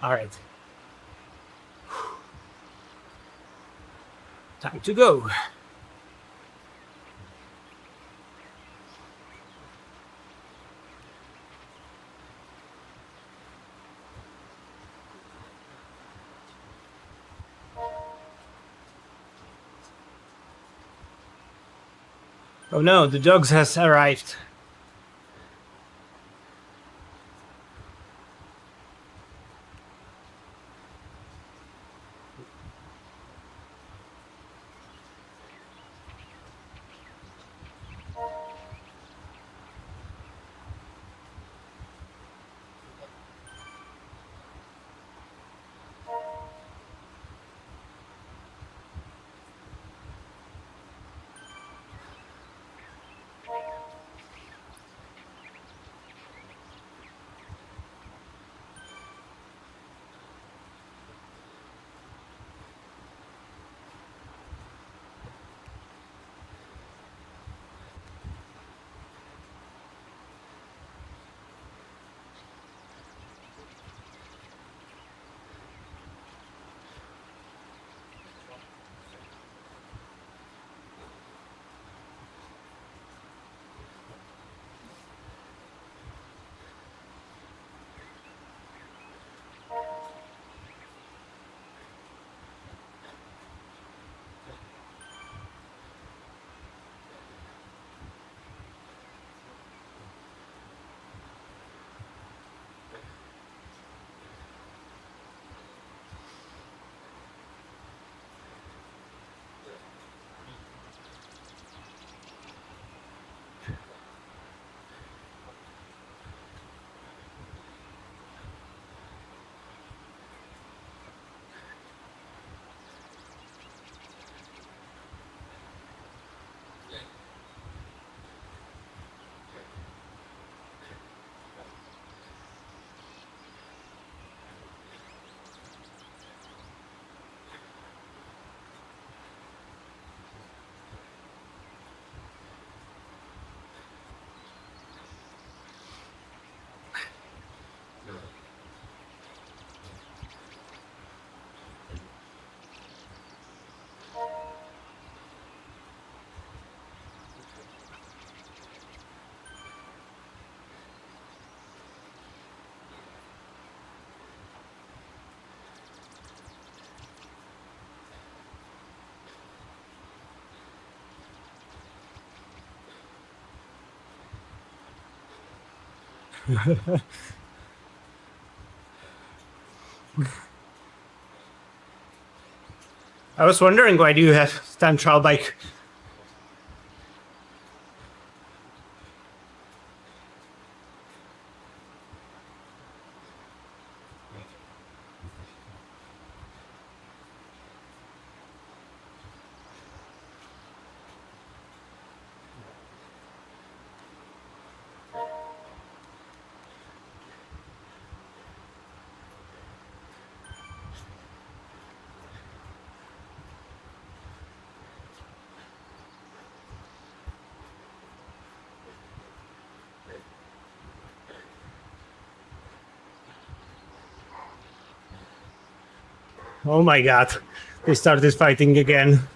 All right. Time to go. Oh no, the dogs has arrived. I was wondering, why do you have time trial bike? Oh my god, they started fighting again.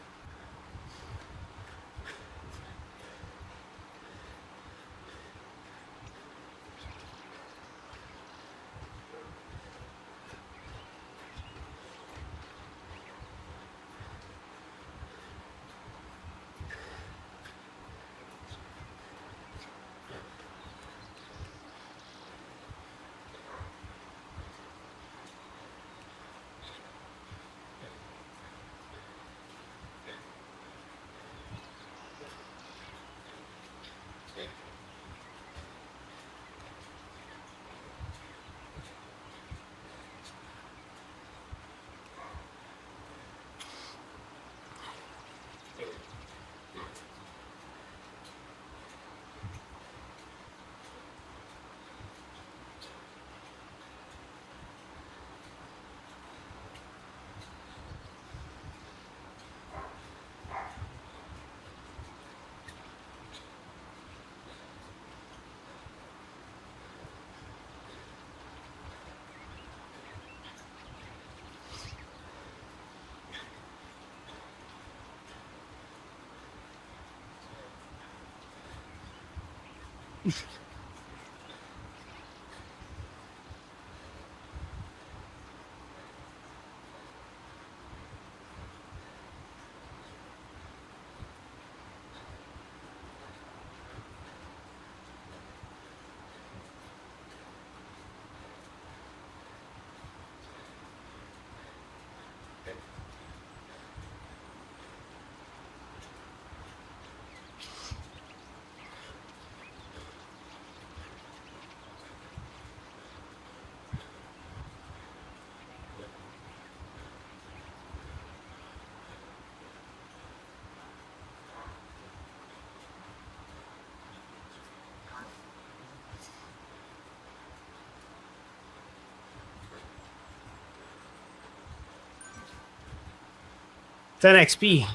10 XP.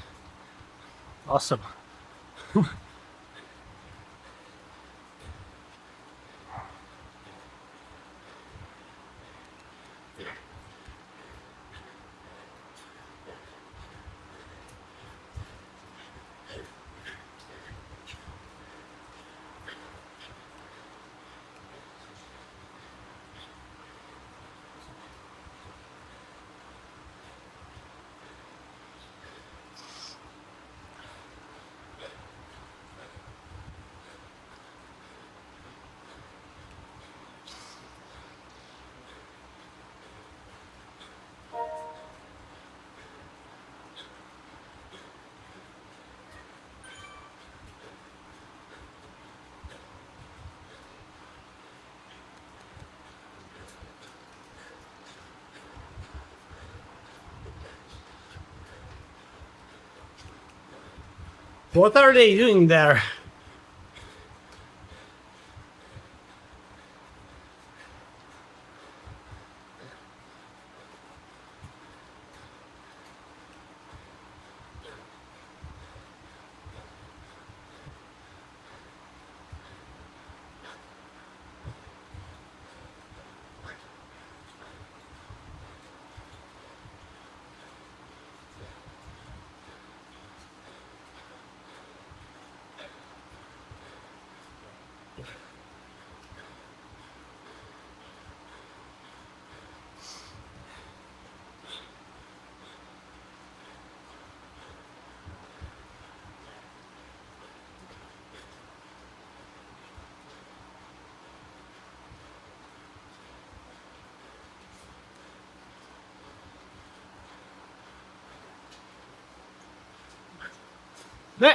Awesome. What are they doing there?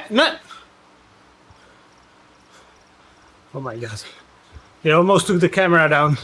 No. Oh my god. They almost took the camera down.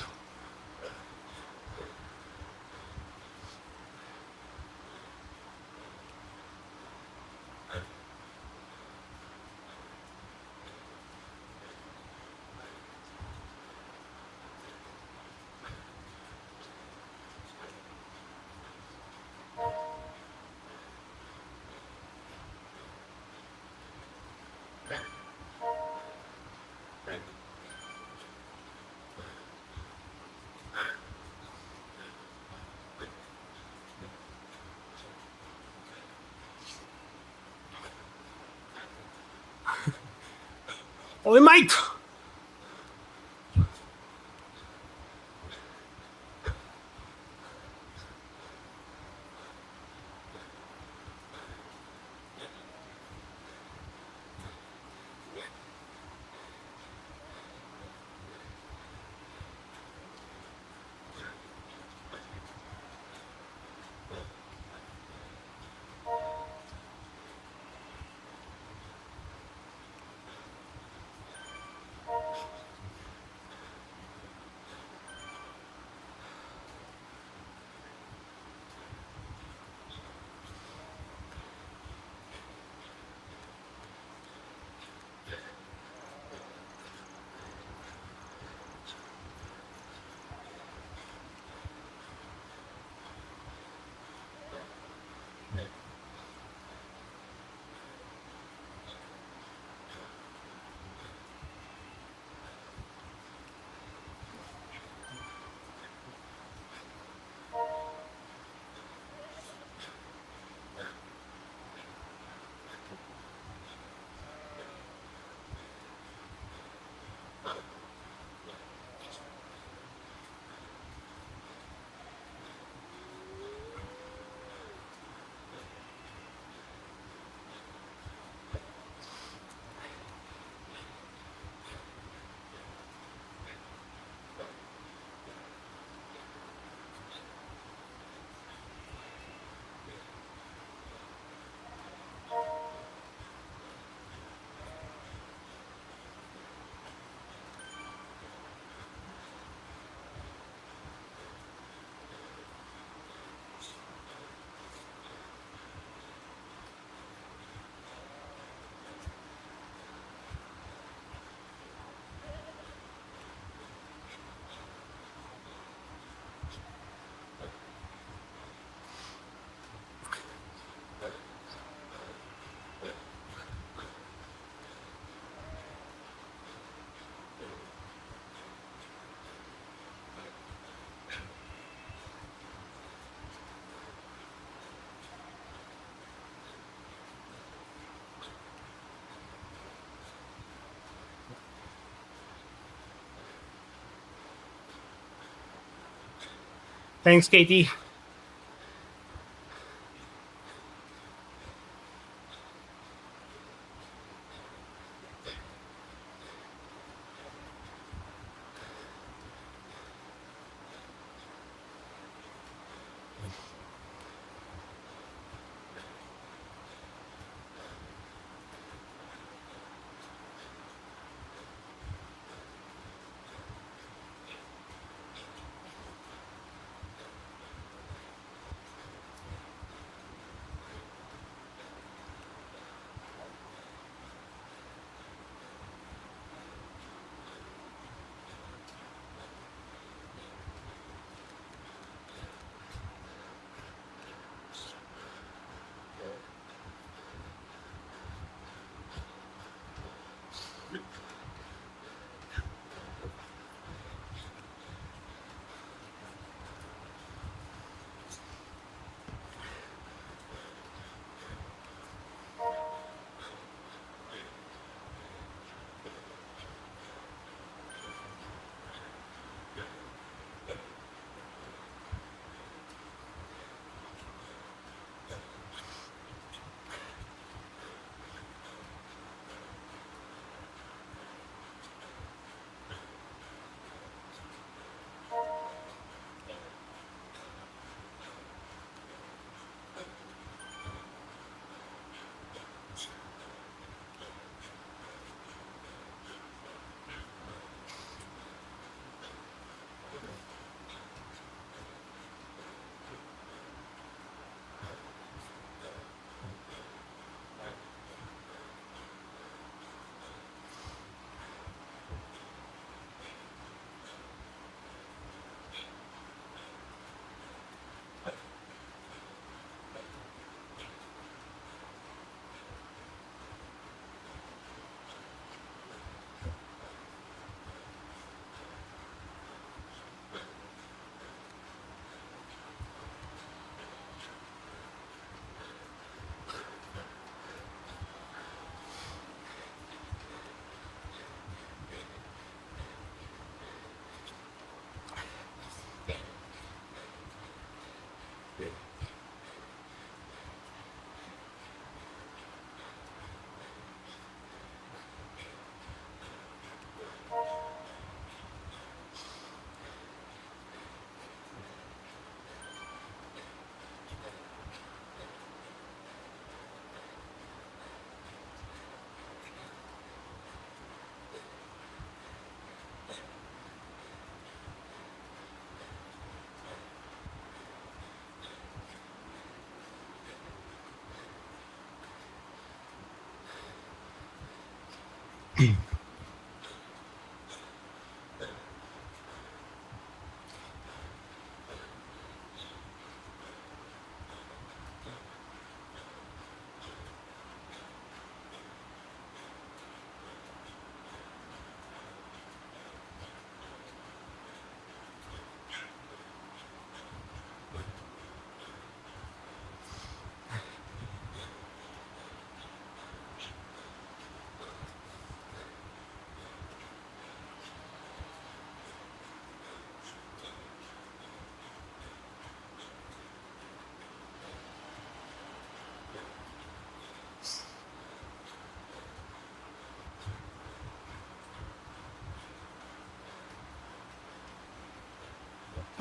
Oh, mate! Thanks, Katie.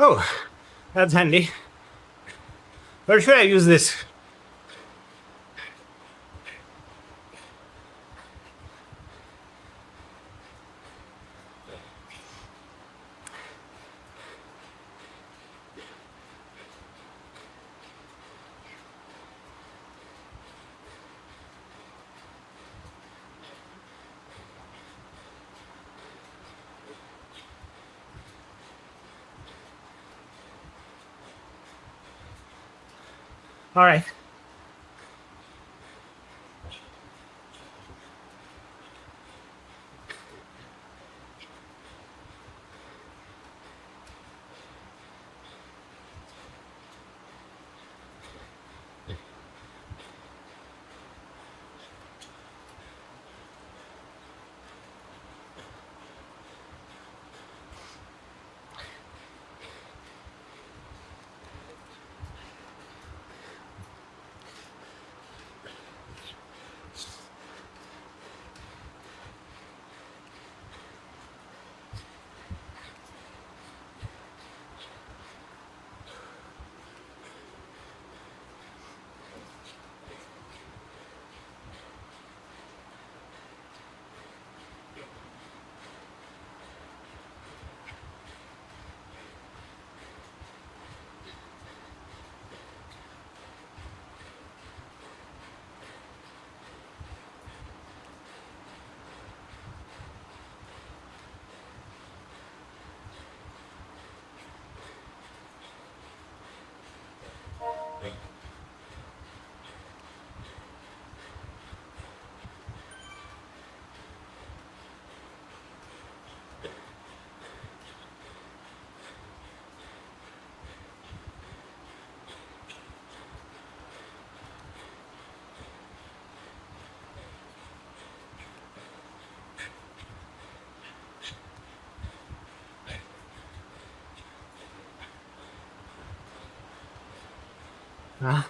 Oh, that's handy. Where should I use this? All right. Ah.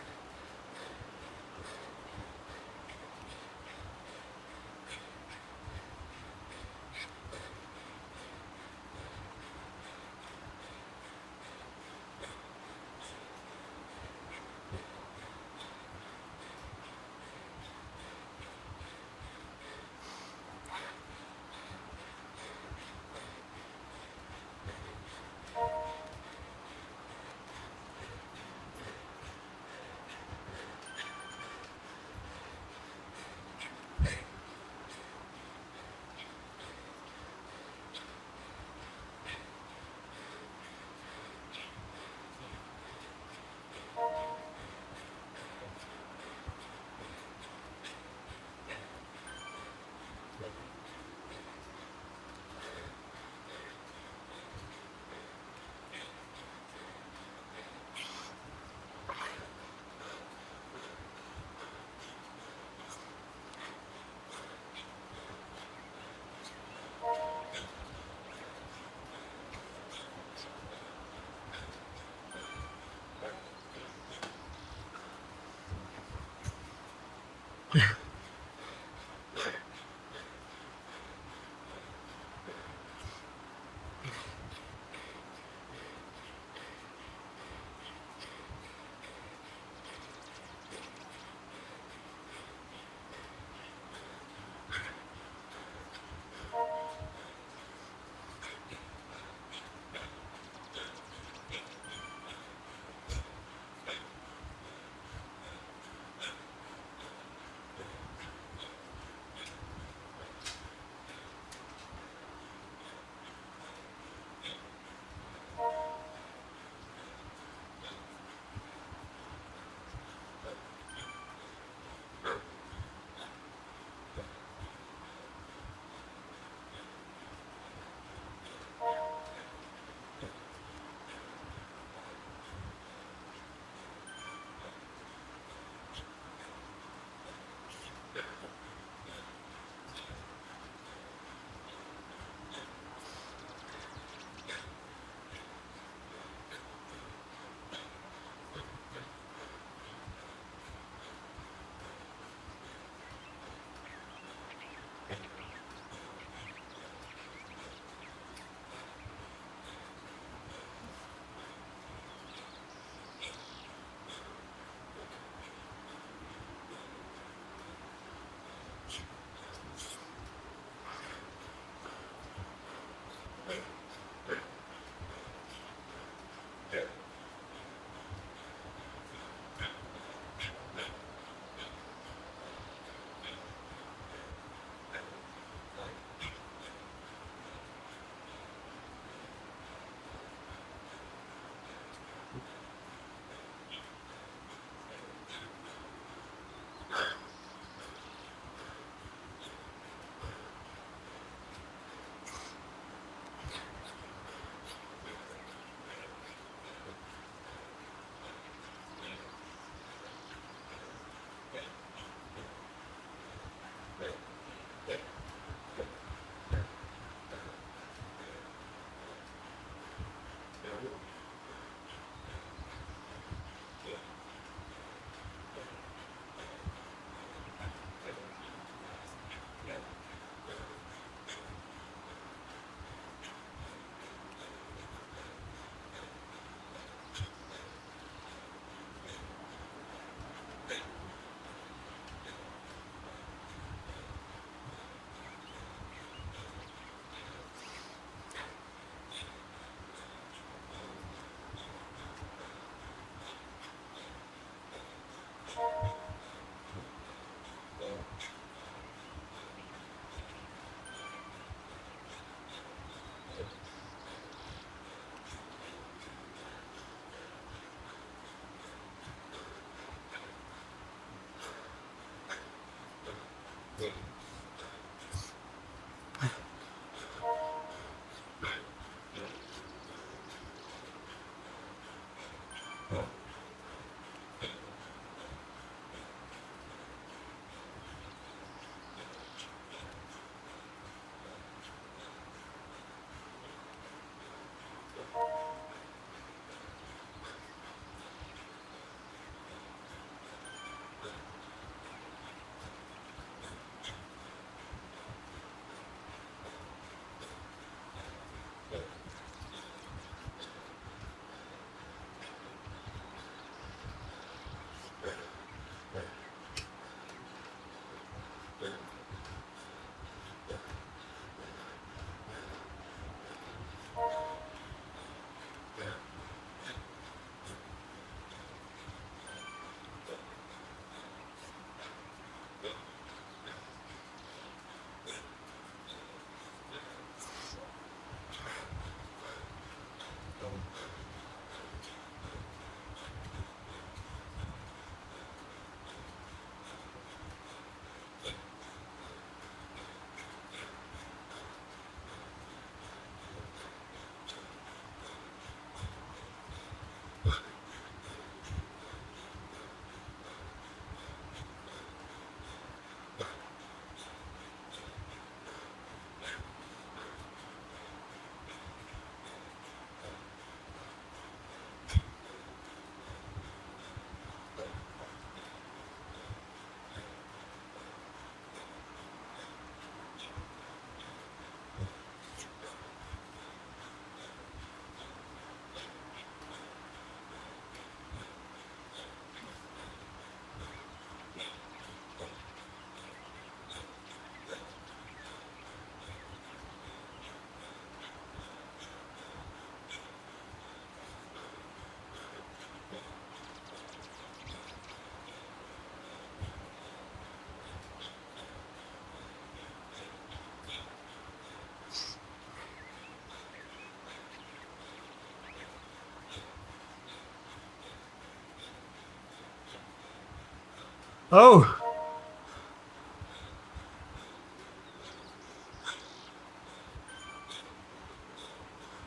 Oh,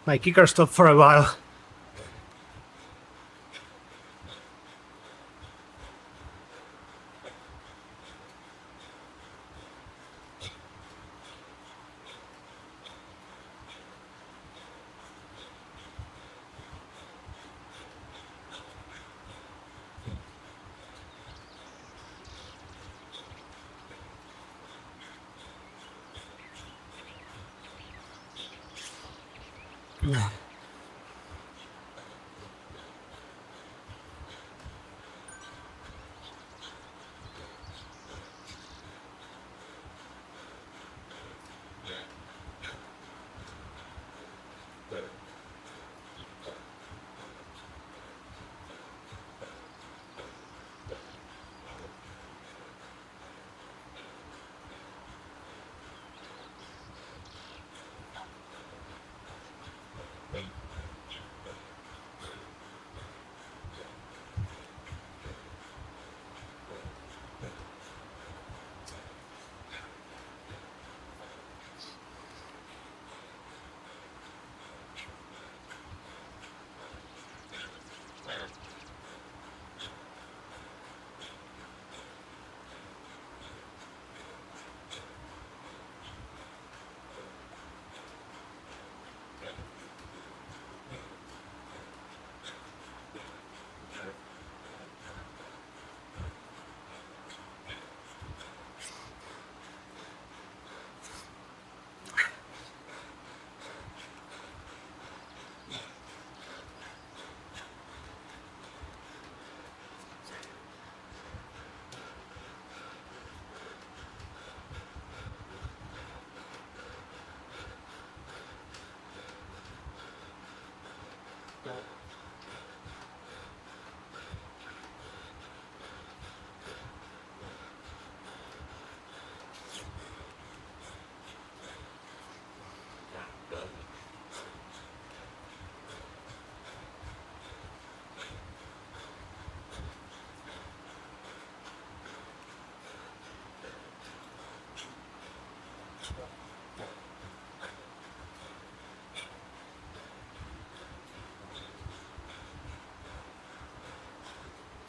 my kicker stopped for a while.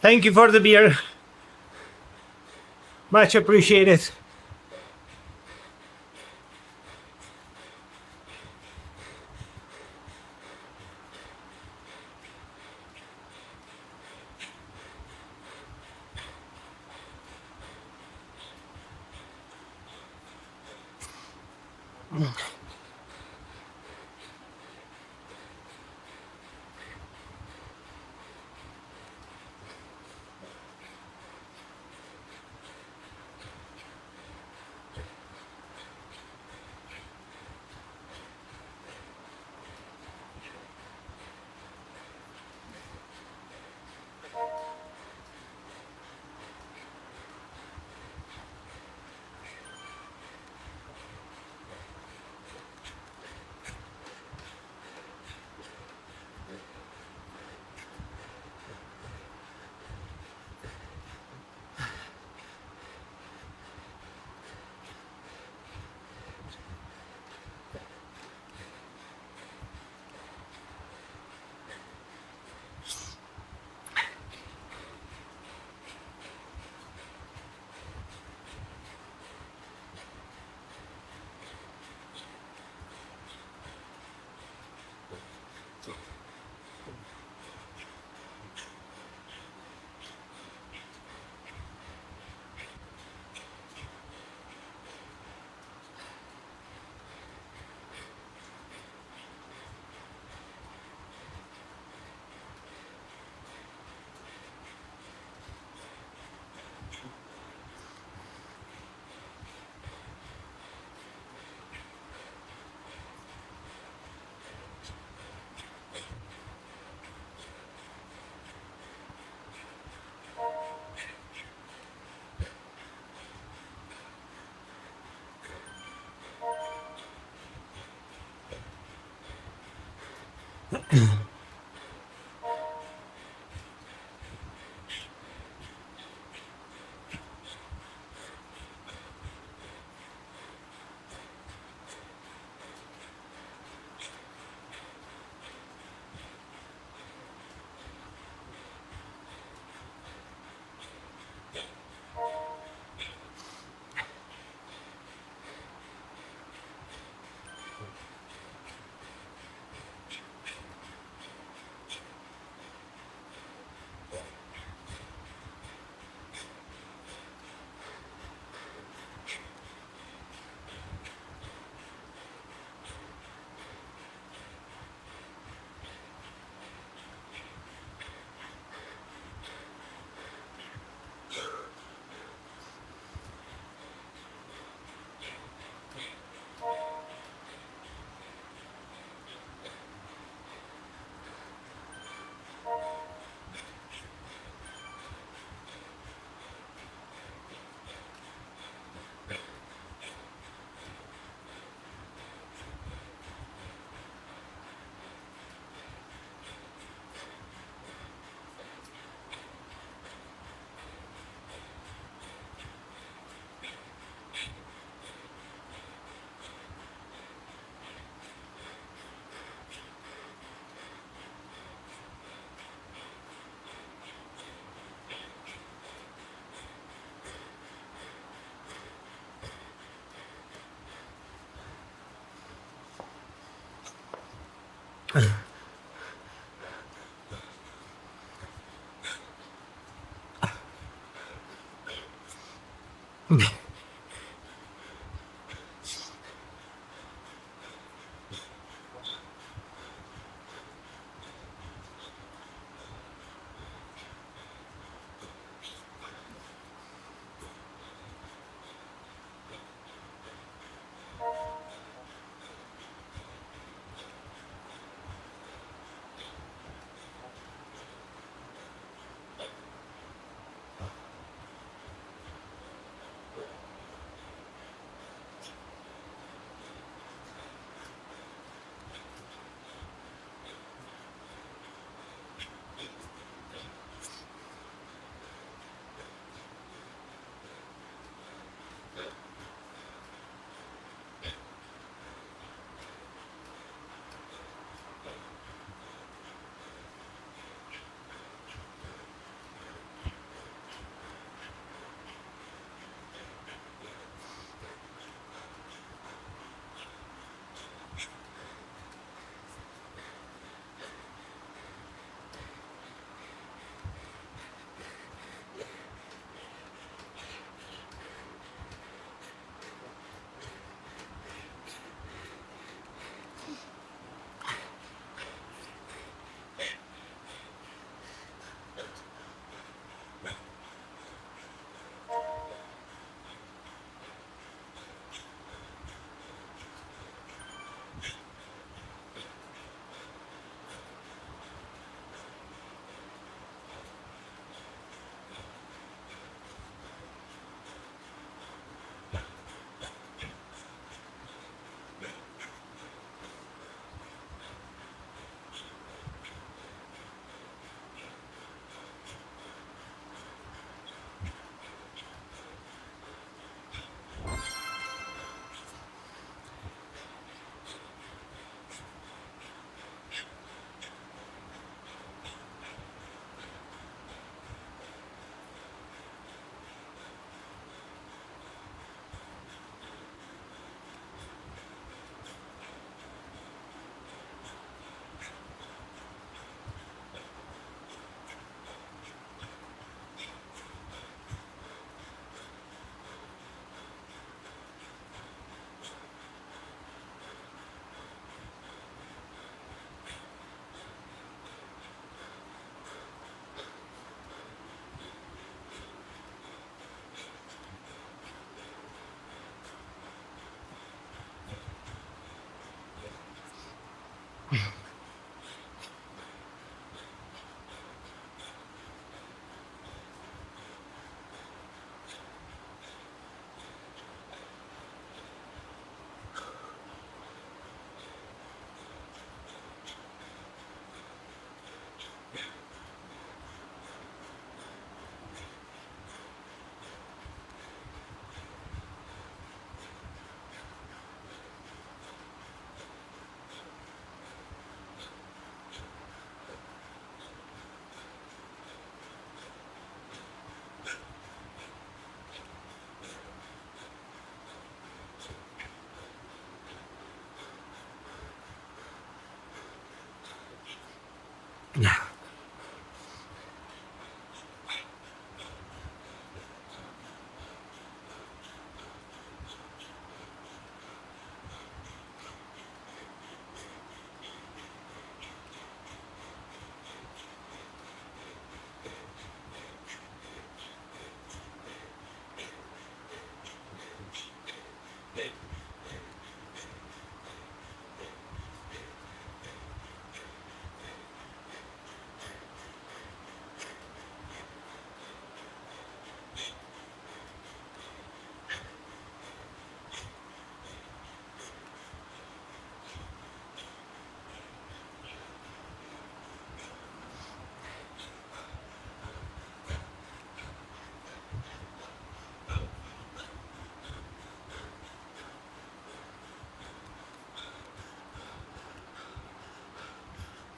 Thank you for the beer. Much appreciated.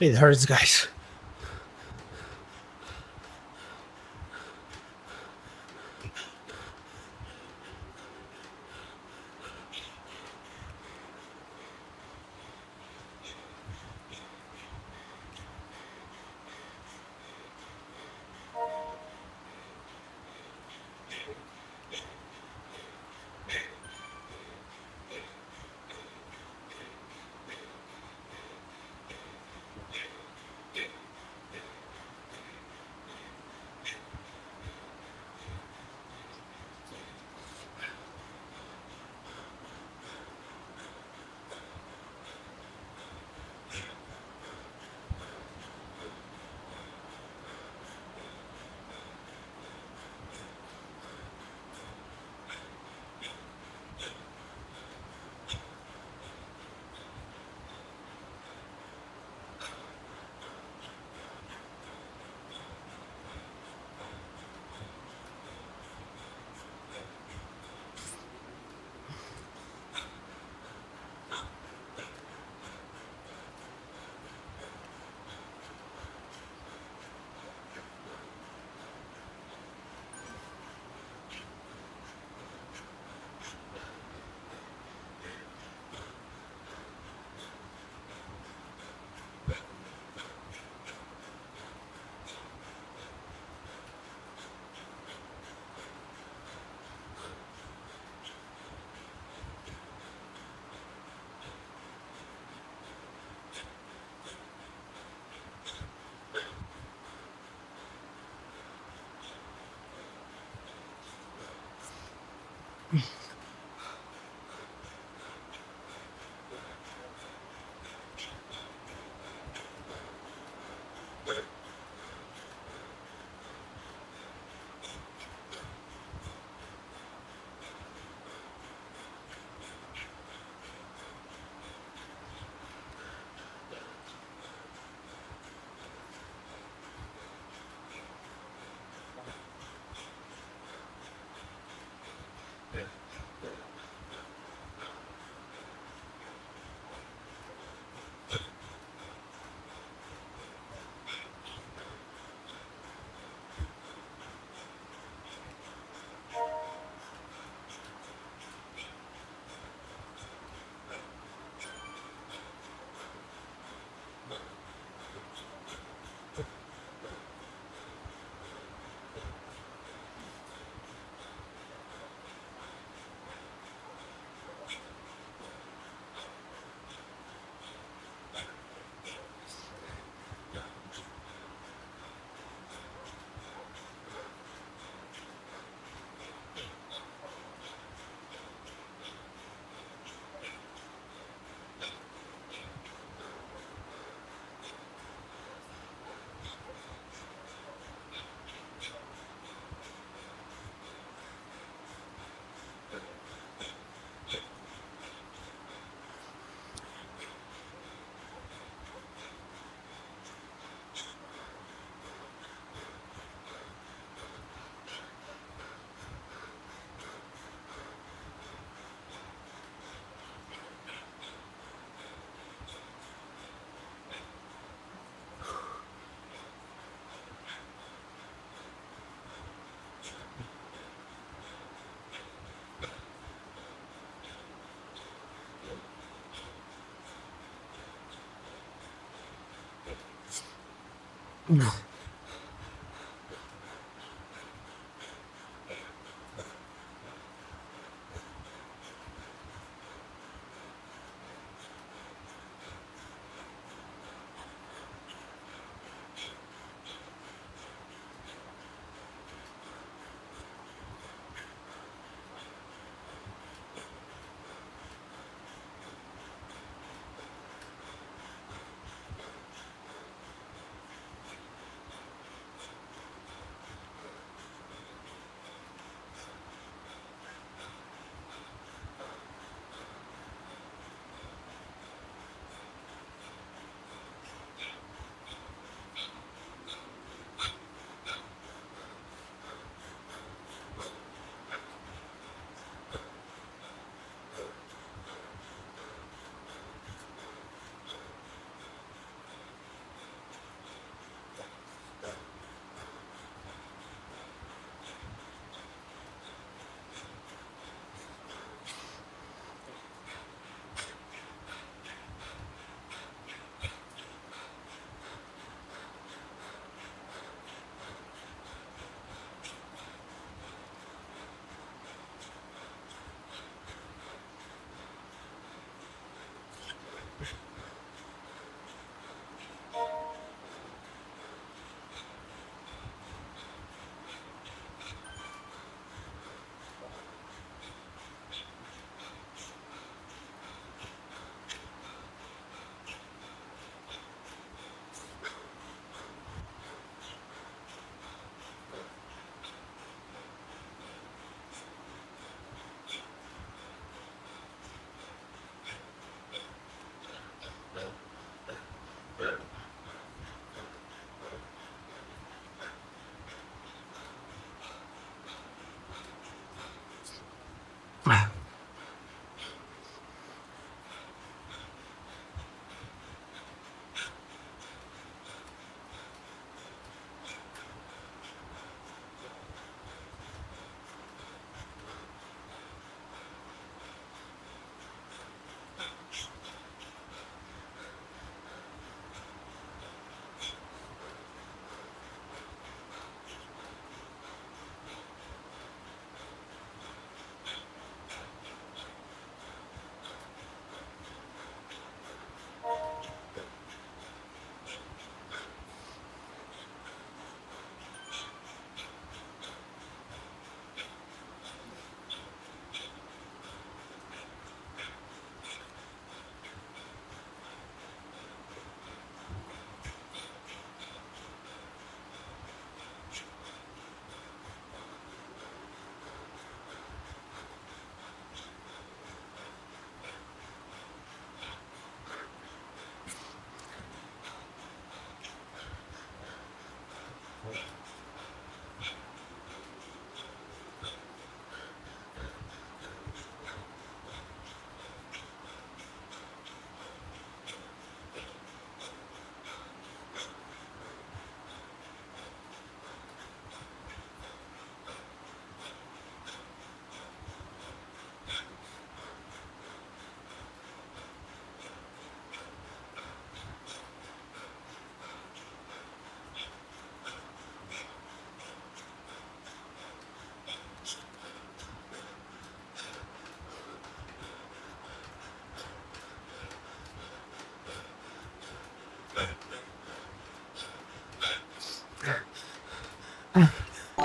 It hurts, guys.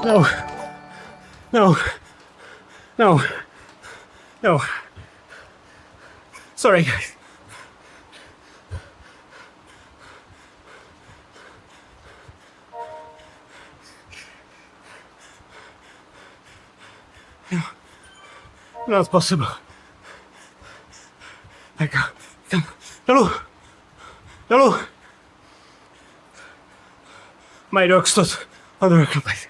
No. No. No. No. Sorry, guys. No. Not possible. I can't. Hello. Hello. My dog stood on the workplace.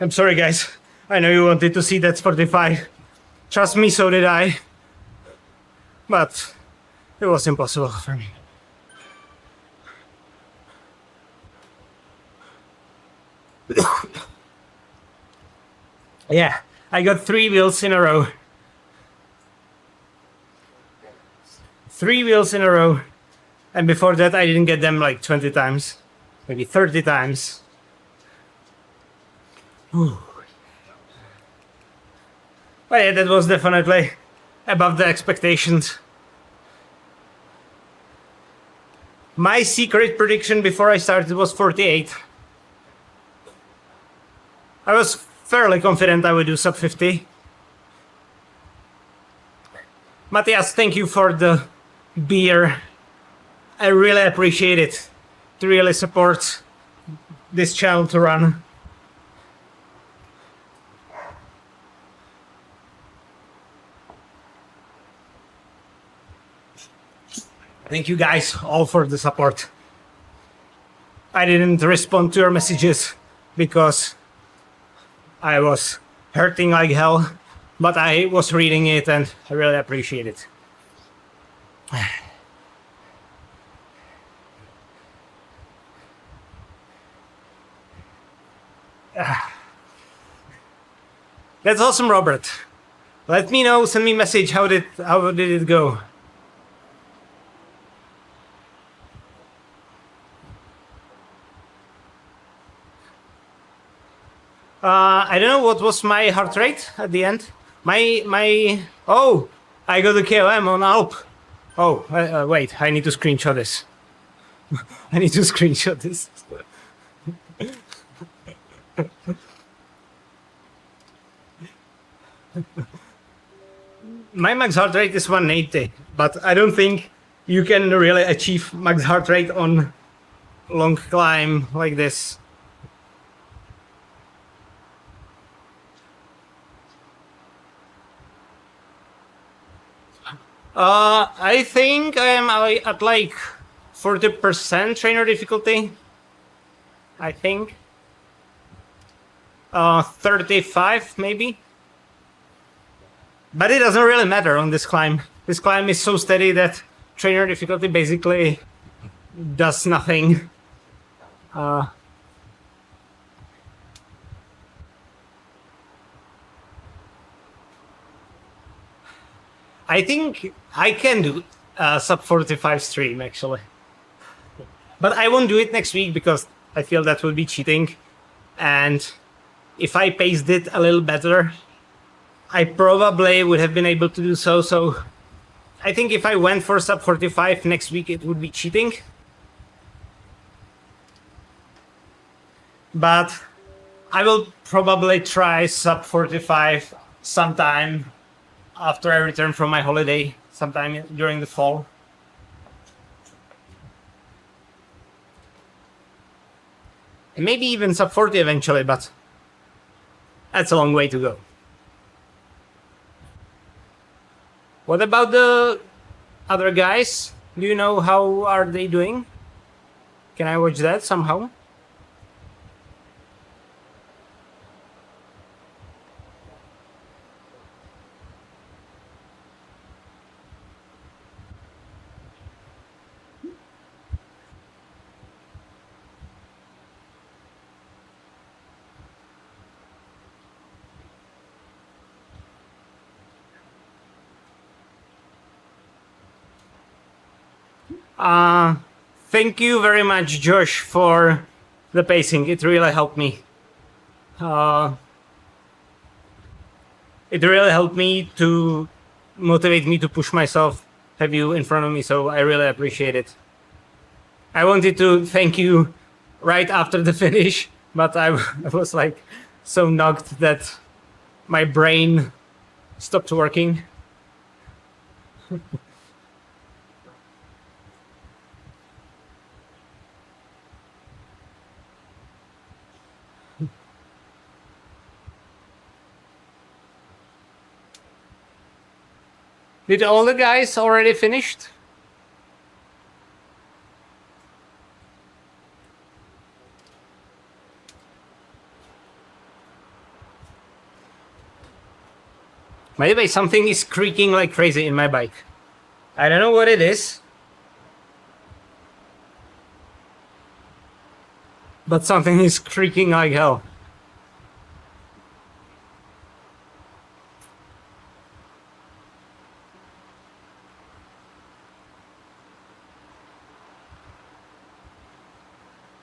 I'm sorry, guys. I know you wanted to see that 45. Trust me, so did I. But it was impossible for me. Yeah, I got 3 wheels in a row. 3 wheels in a row. And before that, I didn't get them like 20 times. Maybe 30 times. Ooh. But yeah, that was definitely above the expectations. My secret prediction before I started was 48. I was fairly confident I would do sub 50. Matthias, thank you for the beer. I really appreciate it. To really support this channel to run. Thank you guys all for the support. I didn't respond to your messages because I was hurting like hell, but I was reading it and I really appreciate it. That's awesome, Robert. Let me know, send me a message, how did it go? I don't know what was my heart rate at the end. Oh, I got a KOM on Alpe. Oh, wait, I need to screenshot this. I need to screenshot this. My max heart rate is 180, but I don't think you can really achieve max heart rate on long climb like this. I think I am at like 40% trainer difficulty. I think. 35 maybe. But it doesn't really matter on this climb. This climb is so steady that trainer difficulty basically does nothing. I think I can do sub 45 stream actually. But I won't do it next week because I feel that would be cheating. And if I paced it a little better, I probably would have been able to do so. So I think if I went for sub 45 next week, it would be cheating. But I will probably try sub 45 sometime after I return from my holiday, sometime during the fall. And maybe even sub 40 eventually, but that's a long way to go. What about the other guys? Do you know how are they doing? Can I watch that somehow? Thank you very much, Josh, for the pacing. It really helped me. It really helped me to motivate me to push myself, have you in front of me, so I really appreciate it. I wanted to thank you right after the finish, but I was like so knocked that my brain stopped working. Did all the guys already finished? By the way, something is creaking like crazy in my bike. I don't know what it is, but something is creaking like hell.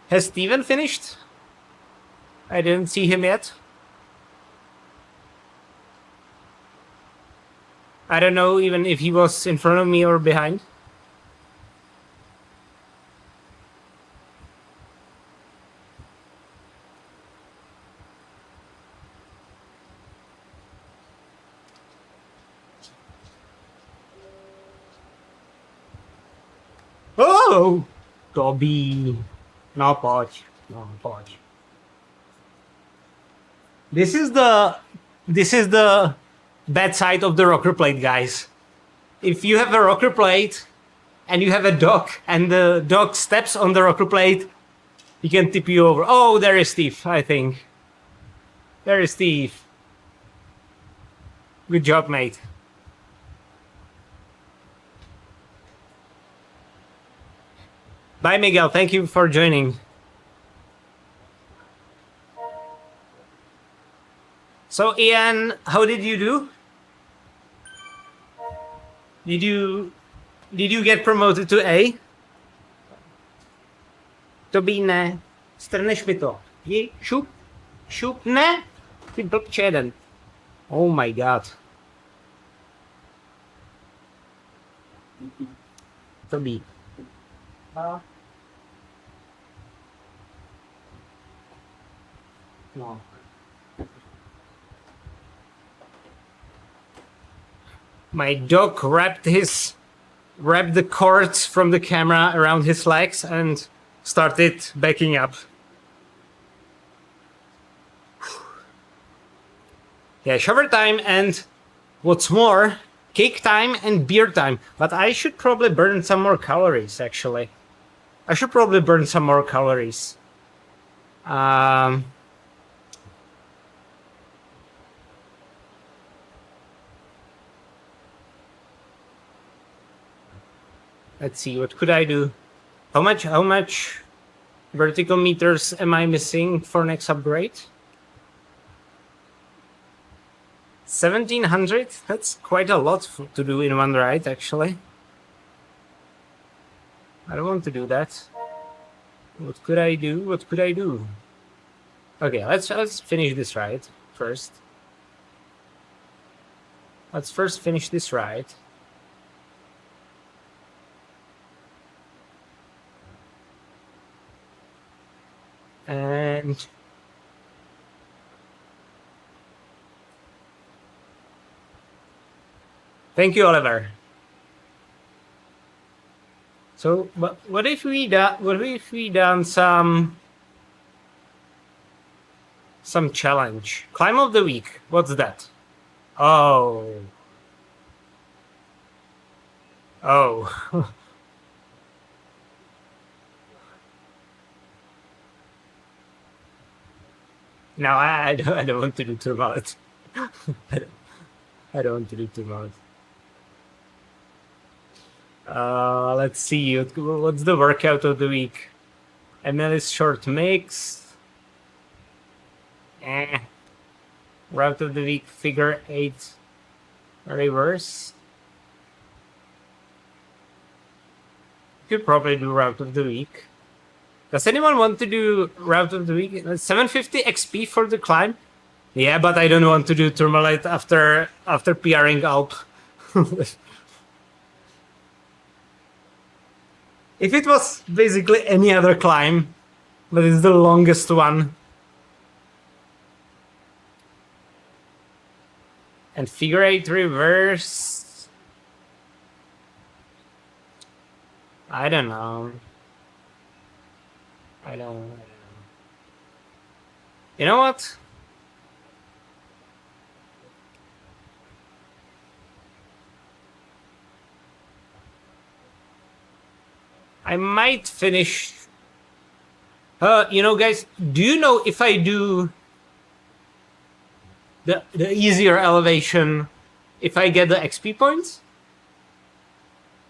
Has Steven finished? I didn't see him yet. I don't know even if he was in front of me or behind. Oh! Toby. No, Podge. No, Podge. This is the bad side of the rocker plate, guys. If you have a rocker plate and you have a dog and the dog steps on the rocker plate, he can tip you over. Oh, there is Steve, I think. There is Steve. Good job, mate. Bye, Miguel. Thank you for joining. So, Ian, how did you do? Did you get promoted to A? To B, ne. Strneš mi to. Šup, šup, ne. Ty blbče jeden. Oh my god. To B. No. My dog wrapped the cords from the camera around his legs and started backing up. Yeah, shower time and what's more, cake time and beer time. But I should probably burn some more calories, actually. I should probably burn some more calories. Let's see, what could I do? How much vertical meters am I missing for next upgrade? 1700? That's quite a lot to do in one ride, actually. I don't want to do that. What could I do? What could I do? Okay, let's finish this ride first. Let's first finish this ride. And thank you, Oliver. So, but what if we done some challenge? Climb of the week. What's that? Oh. Oh. No, I don't want to do too much. I don't want to do too much. Let's see. What's the workout of the week? MLS short mix. Route of the week, figure 8 reverse. Could probably do route of the week. Does anyone want to do route of the week? 750 XP for the climb? Yeah, but I don't want to do Tourmalet after PRing Alp. If it was basically any other climb, but it's the longest one. And figure 8 reverse. I don't know. I don't know. You know what? I might finish. You know, guys, do you know if I do the easier elevation, if I get the XP points?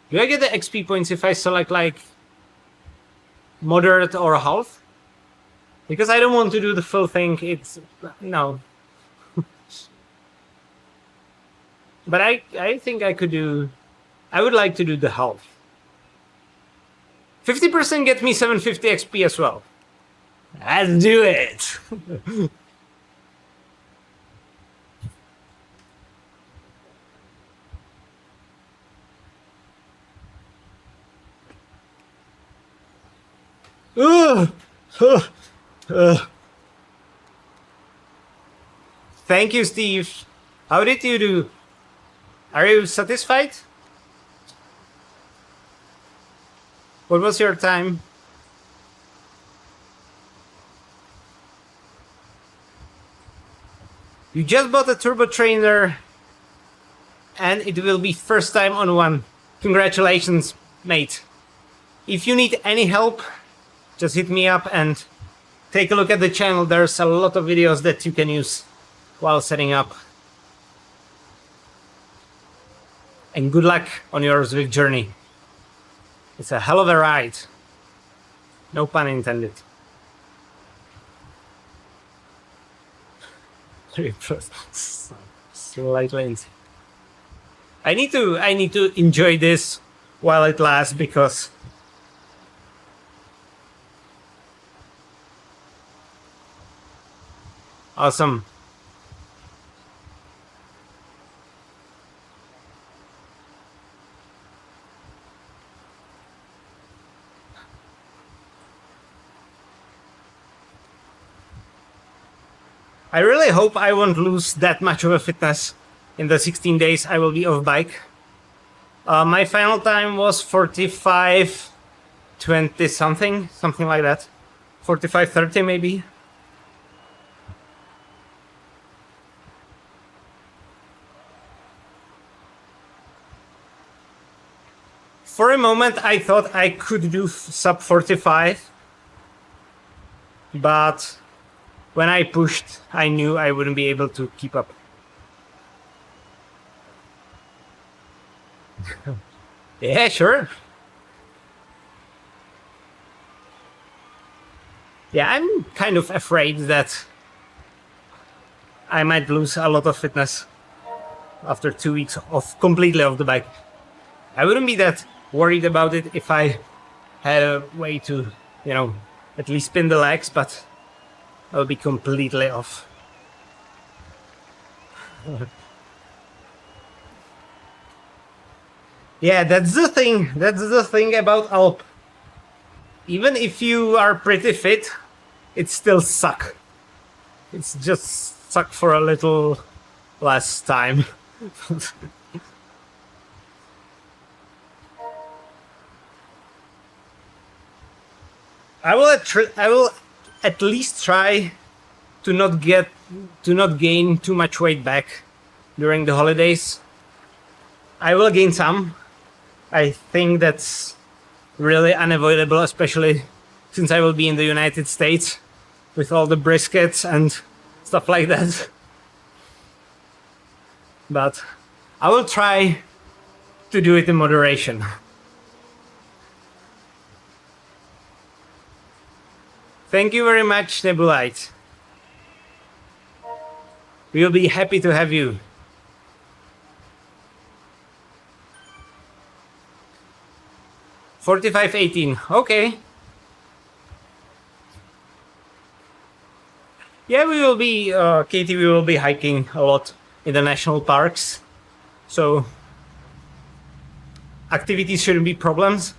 Do I get the XP points if I select like moderate or half? Because I don't want to do the full thing. It's no. But I think I could do. I would like to do the half. 50% gets me 750 XP as well. Let's do it. Thank you, Steve. How did you do? Are you satisfied? What was your time? You just bought a turbo trainer and it will be first time on one. Congratulations, mate. If you need any help, just hit me up and take a look at the channel. There's a lot of videos that you can use while setting up. And good luck on your Zwift journey. It's a hell of a ride. No pun intended. Slightly insane. I need to enjoy this while it lasts because awesome. I really hope I won't lose that much of a fitness in the 16 days I will be off bike. My final time was 45:20 something like that. 45:30 maybe. For a moment I thought I could do sub 45, but when I pushed, I knew I wouldn't be able to keep up. Yeah, sure. Yeah, I'm kind of afraid that I might lose a lot of fitness after 2 weeks off, completely off the bike. I wouldn't be that worried about it if I had a way to, you know, at least spin the legs, but I'll be completely off. Yeah, that's the thing. That's the thing about Alp. Even if you are pretty fit, it still suck. It's just suck for a little less time. I will at least try to not gain too much weight back during the holidays. I will gain some. I think that's really unavoidable, especially since I will be in the United States with all the briskets and stuff like that. But I will try to do it in moderation. Thank you very much, Nebulite. We'll be happy to have you. 4518. Okay. Yeah, we will be, Katie, we will be hiking a lot in the national parks. So activities shouldn't be problems.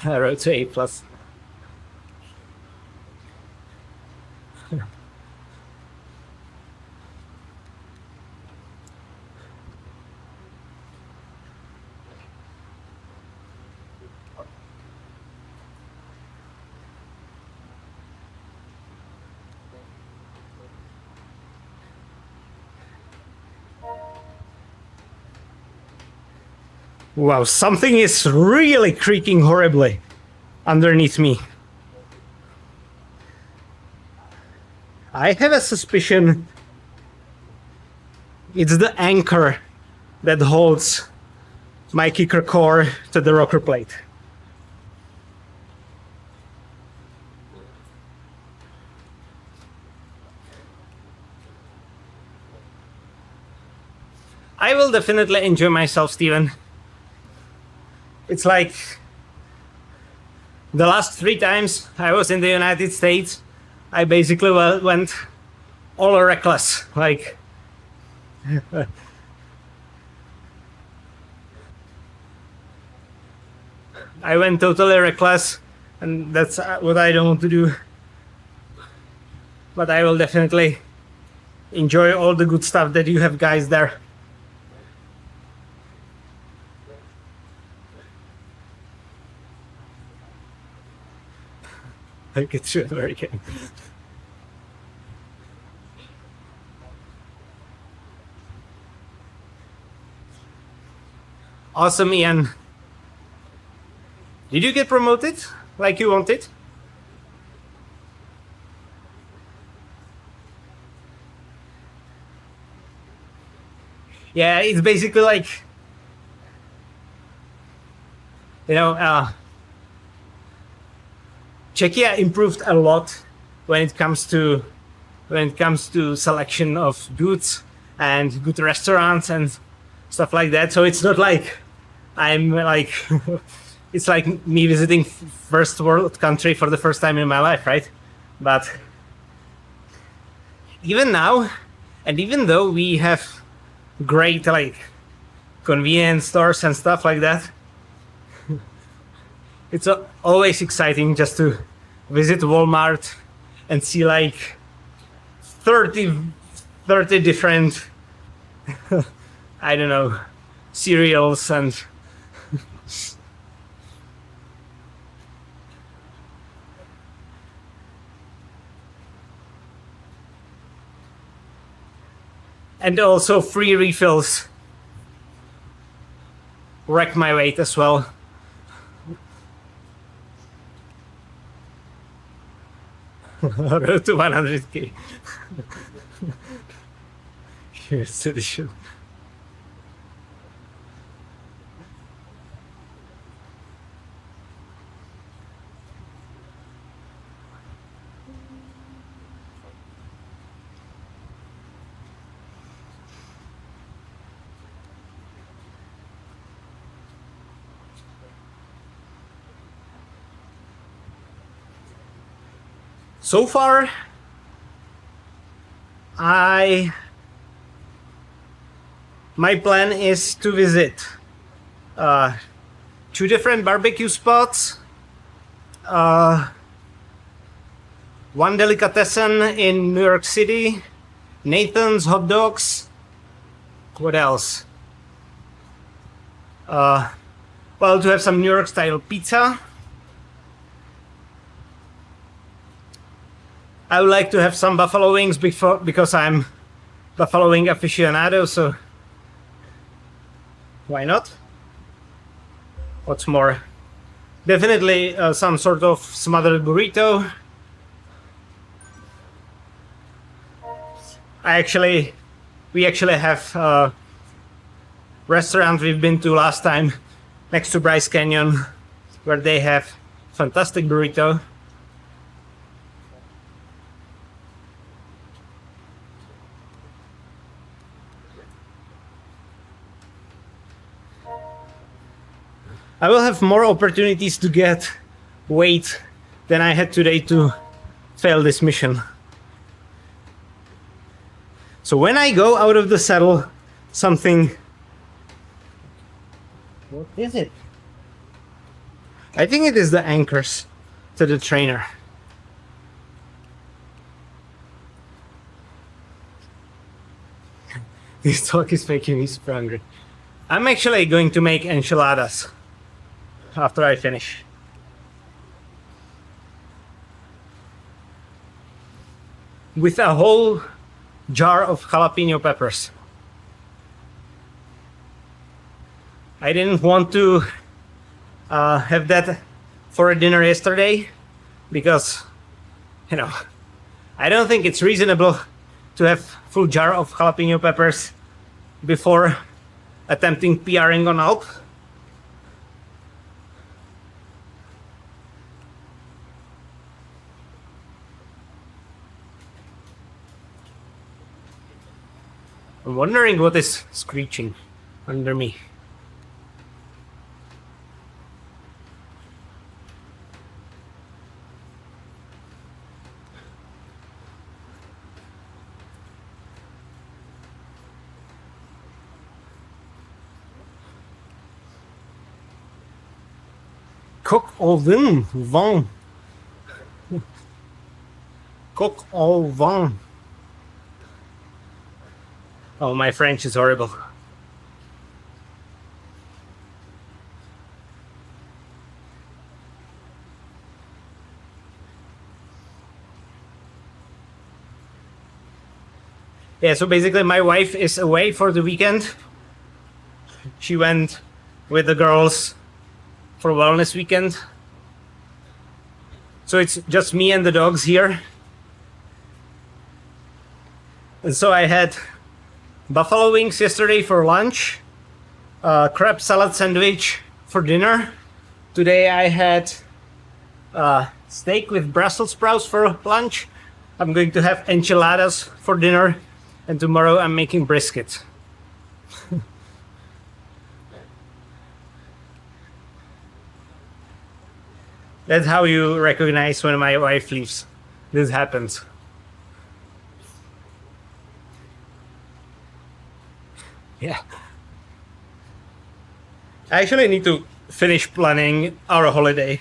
RoadtoA plus. Wow, something is really creaking horribly underneath me. I have a suspicion it's the anchor that holds my kicker core to the rocker plate. I will definitely enjoy myself, Steven. It's like the last 3 times I was in the United States, I basically went all reckless. Like, I went totally reckless, and that's what I don't want to do. But I will definitely enjoy all the good stuff that you have guys there. I get through American. Awesome, Ian. Did you get promoted like you wanted? Yeah, it's basically like, you know, Czechia improved a lot when it comes to selection of goods and good restaurants and stuff like that. So it's not like I'm like it's like me visiting first world country for the first time in my life, right? But even now, and even though we have great like convenience stores and stuff like that, it's always exciting just to visit Walmart and see like 30 different I don't know, cereals and and also free refills wreck my weight as well. Road to 100k. Here's to the show. So far, my plan is to visit 2 different barbecue spots, one delicatessen in New York City, Nathan's hot dogs. What else? Well, to have some New York style pizza. I would like to have some buffalo wings because I'm buffalo wing aficionado, so why not? What's more? Definitely some sort of smothered burrito. We actually have a restaurant we've been to last time next to Bryce Canyon where they have fantastic burrito. I will have more opportunities to get weight than I had today to fail this mission. So when I go out of the saddle, something... What is it? I think it is the anchors to the trainer. This talk is making me super hungry. I'm actually going to make enchiladas after I finish. With a whole jar of jalapeno peppers. I didn't want to have that for a dinner yesterday because, you know, I don't think it's reasonable to have full jar of jalapeno peppers before attempting PRing on Alp. I'm wondering what is screeching under me. Coq au vin. Coq au vin. Oh, my French is horrible. Yeah, so basically my wife is away for the weekend. She went with the girls for wellness weekend. So it's just me and the dogs here. And so I had buffalo wings yesterday for lunch, crab salad sandwich for dinner. Today I had steak with Brussels sprouts for lunch. I'm going to have enchiladas for dinner, and tomorrow I'm making brisket. That's how you recognize when my wife leaves. This happens. Yeah. I actually need to finish planning our holiday.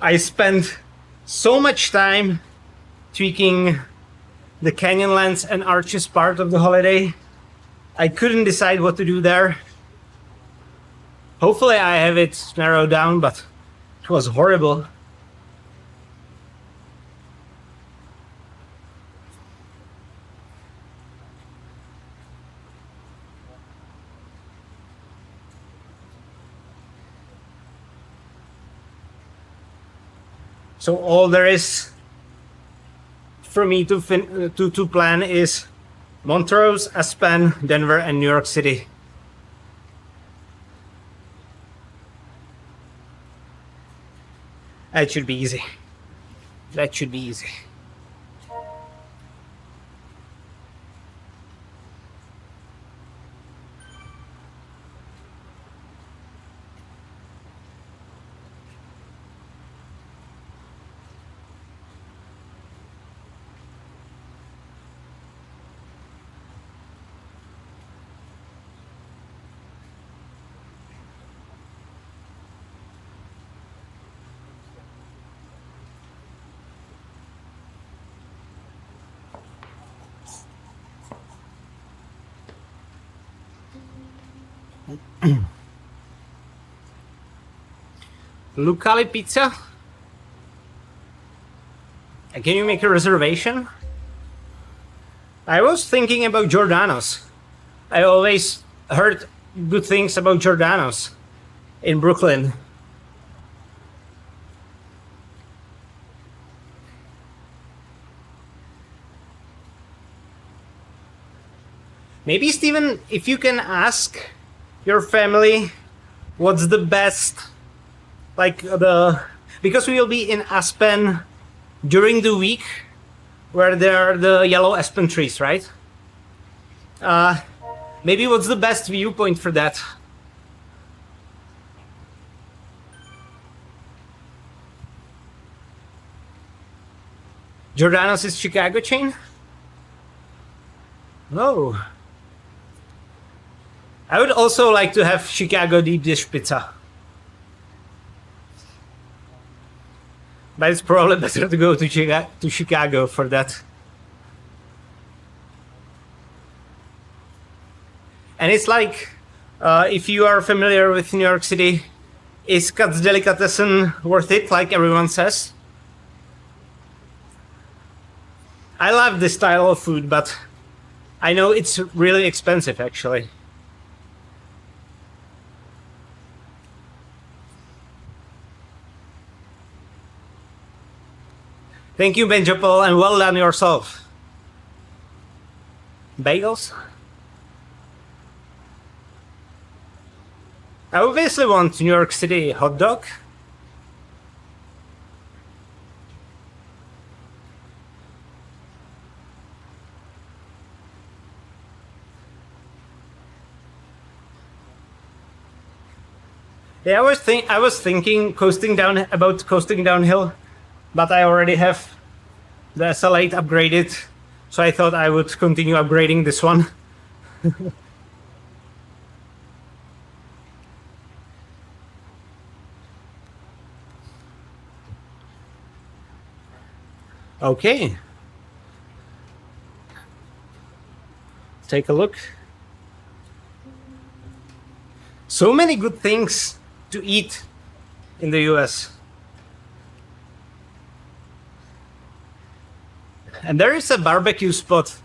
I spent so much time tweaking the Canyonlands and Arches part of the holiday. I couldn't decide what to do there. Hopefully I have it narrowed down, but it was horrible. So all there is for me to plan is Montrose, Aspen, Denver, and New York City. That should be easy. That should be easy. Lucali Pizza. Can you make a reservation? I was thinking about Giordano's. I always heard good things about Giordano's in Brooklyn. Maybe, Steven, if you can ask your family what's the best, because we will be in Aspen during the week where there are the yellow aspen trees, right? Maybe what's the best viewpoint for that? Giordano's is Chicago chain? Oh. I would also like to have Chicago deep dish pizza. But it's probably better to go to Chicago for that. And it's like, if you are familiar with New York City, is Katz's Delicatessen worth it, like everyone says? I love this style of food, but I know it's really expensive, actually. Thank you, Benjapol, and well done yourself. Bagels? I obviously want New York City hot dog. Yeah, I was thinking coasting downhill, but I already have the SL8 upgraded, so I thought I would continue upgrading this one. Okay. Let's take a look. So many good things to eat in the US. And there is a barbecue spot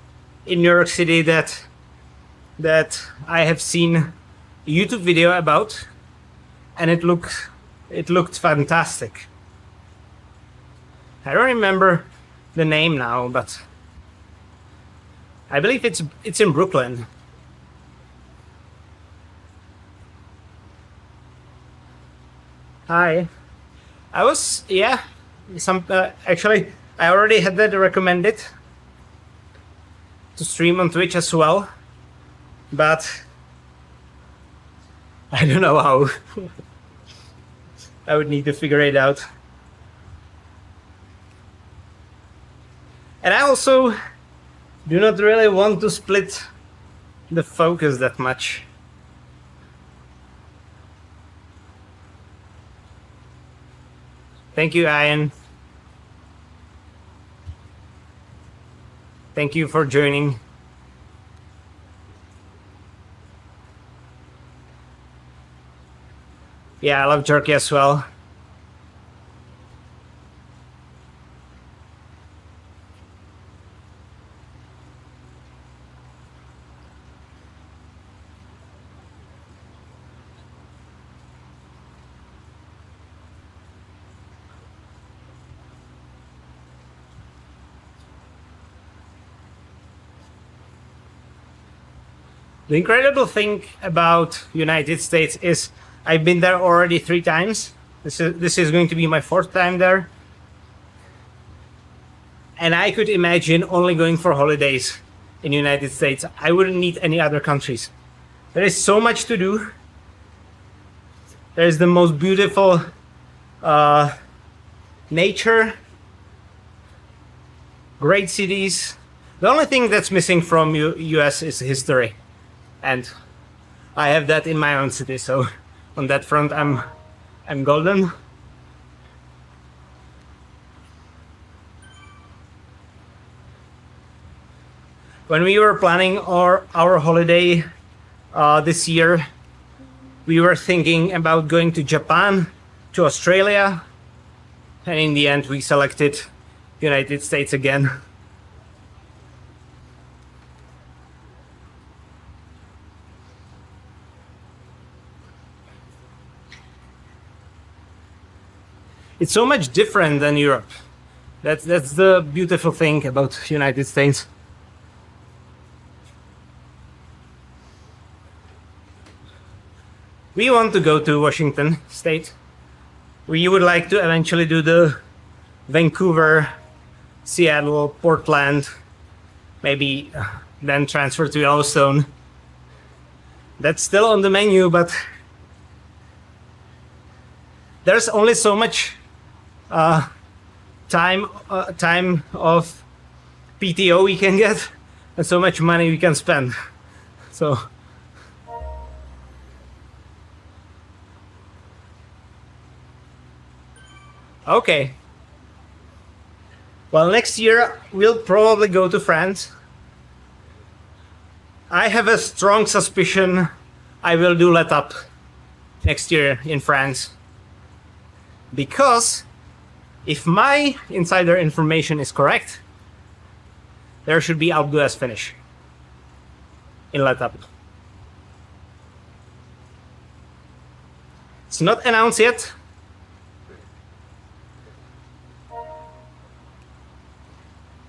in New York City that I have seen a YouTube video about, and it looked fantastic. I don't remember the name now, but I believe it's in Brooklyn. Hi. Actually, I already had that recommended to stream on Twitch as well, but I don't know how. I would need to figure it out. And I also do not really want to split the focus that much. Thank you, Ian. Thank you for joining. Yeah, I love jerky as well. The incredible thing about United States is I've been there already 3 times. This is going to be my 4th time there. And I could imagine only going for holidays in United States. I wouldn't need any other countries. There is so much to do. There's the most beautiful nature, great cities. The only thing that's missing from US is history. And I have that in my own city, so on that front I'm golden. When we were planning our holiday this year, We were thinking about going to Japan, to Australia, and in the end we selected United States again. It's so much different than Europe. That's the beautiful thing about United States. We want to go to Washington State. We would like to eventually do the Vancouver, Seattle, Portland, maybe then transfer to Yellowstone. That's still on the menu, but there's only so much time of PTO we can get and so much money we can spend. So okay. Well, next year we'll probably go to France. I have a strong suspicion I will do Let Up next year in France. Because if my insider information is correct, there should be Alpe du Zwift finish in Let Up. It's not announced yet.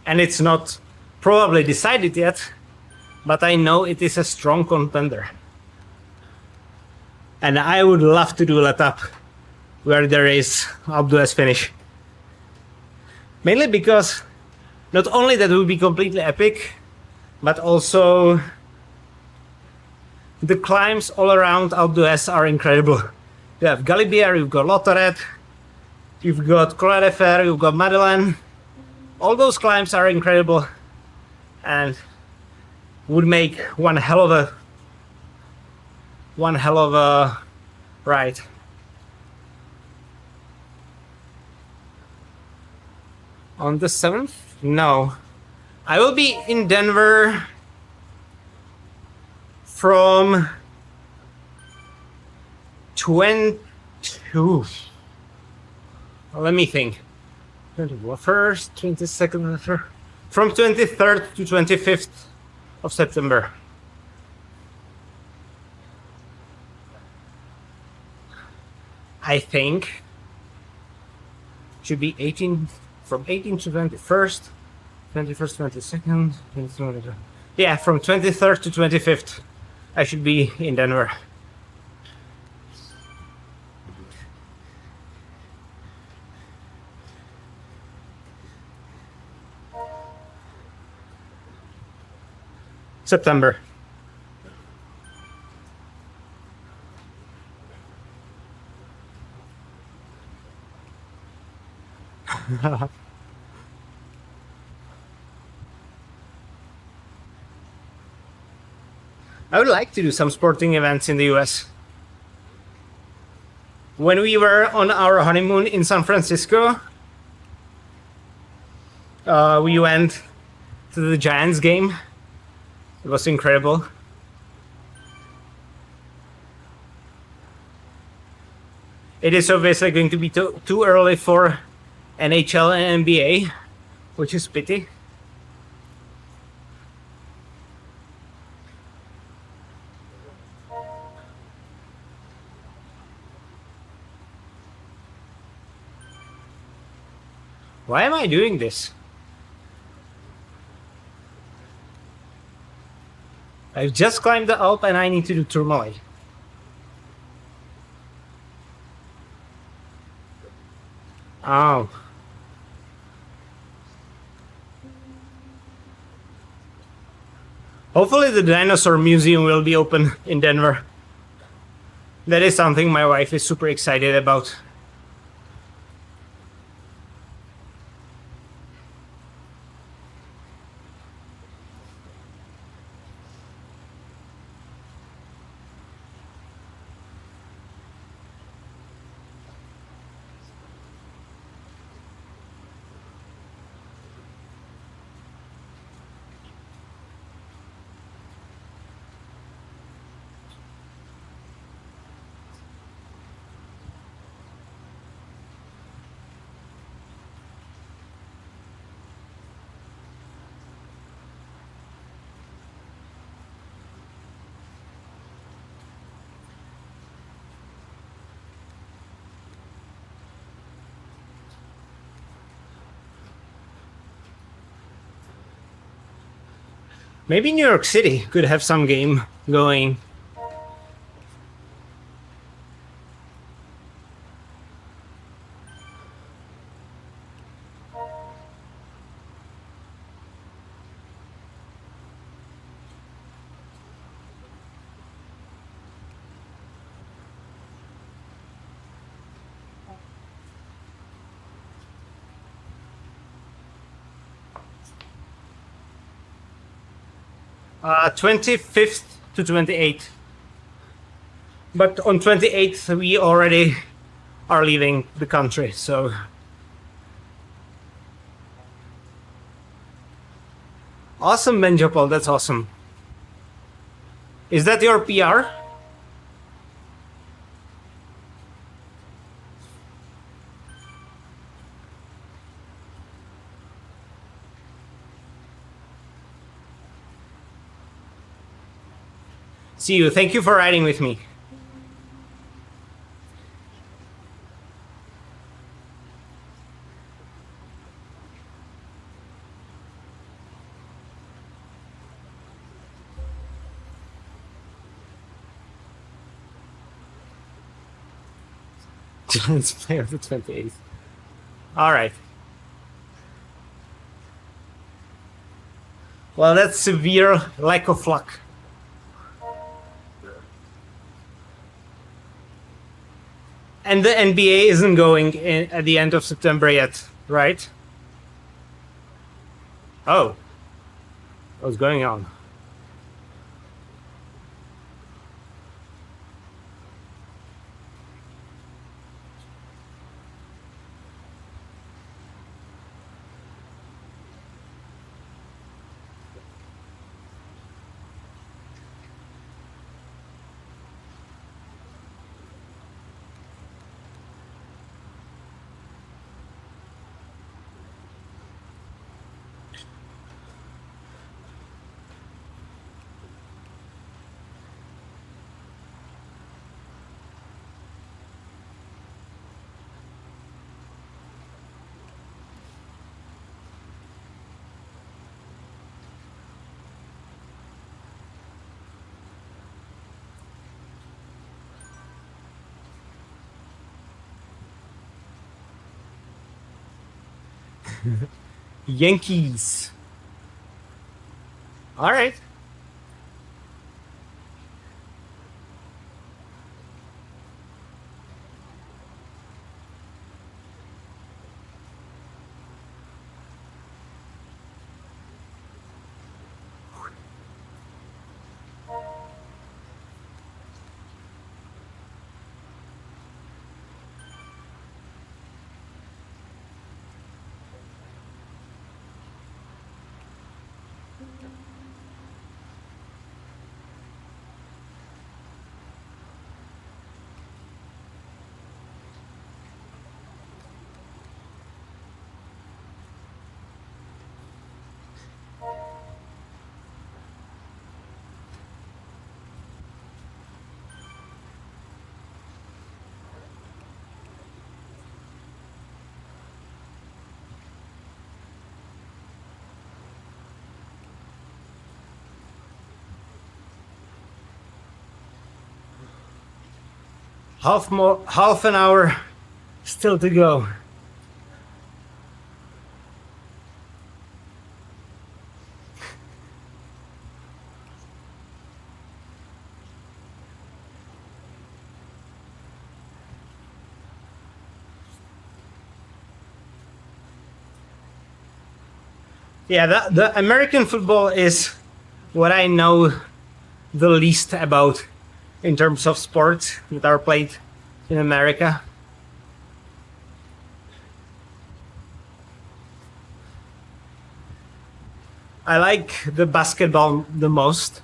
And it's not probably decided yet, but I know it is a strong contender. And I would love to do Let Up where there is Alpe du Zwift finish. Mainly because not only that would be completely epic, but also the climbs all around Alpe du Zwift are incredible. You have Galibier, you've got Lotoret, you've got Croix de Fer, you've got Madeleine. All those climbs are incredible and would make one hell of a ride. On the 7th? No. I will be in Denver from 22. Let me think. 21st, 22nd, from 23rd to 25th of September. I think should be 18, from 18 to 21st, 21st, 22nd, 23rd. Yeah, from 23rd to 25th, I should be in Denver. September. I would like to do some sporting events in the US. When we were on our honeymoon in San Francisco, we went to the Giants game. It was incredible. It is obviously going to be too early for NHL and NBA, which is pity. Why am I doing this? I've just climbed the Alp and I need to do Tourmalet. Oh. Hopefully the dinosaur museum will be open in Denver. That is something my wife is super excited about. Maybe New York City could have some game going. Uh, 25th to 28th. But on 28th, we already are leaving the country, so. Awesome, Benjopol, that's awesome. Is that your PR? See you. Thank you for riding with me. Let's play on the 28th. All right. Well, that's severe lack of luck. And the NBA isn't going in at the end of September yet, right? Oh. What's going on? Yankees. All right. Half an hour still to go. Yeah, the American football is what I know the least about in terms of sports that are played in America. I like the basketball the most.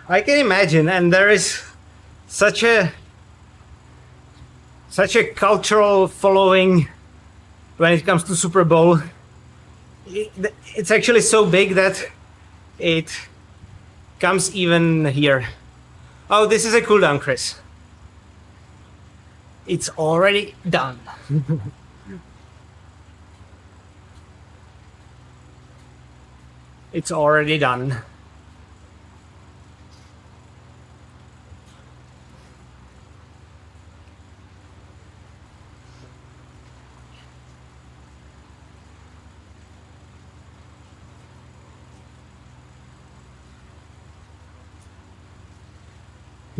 I can imagine, and there is such a cultural following when it comes to Super Bowl. It's actually so big that it comes even here. Oh, this is a cooldown, Chris. It's already done. It's already done.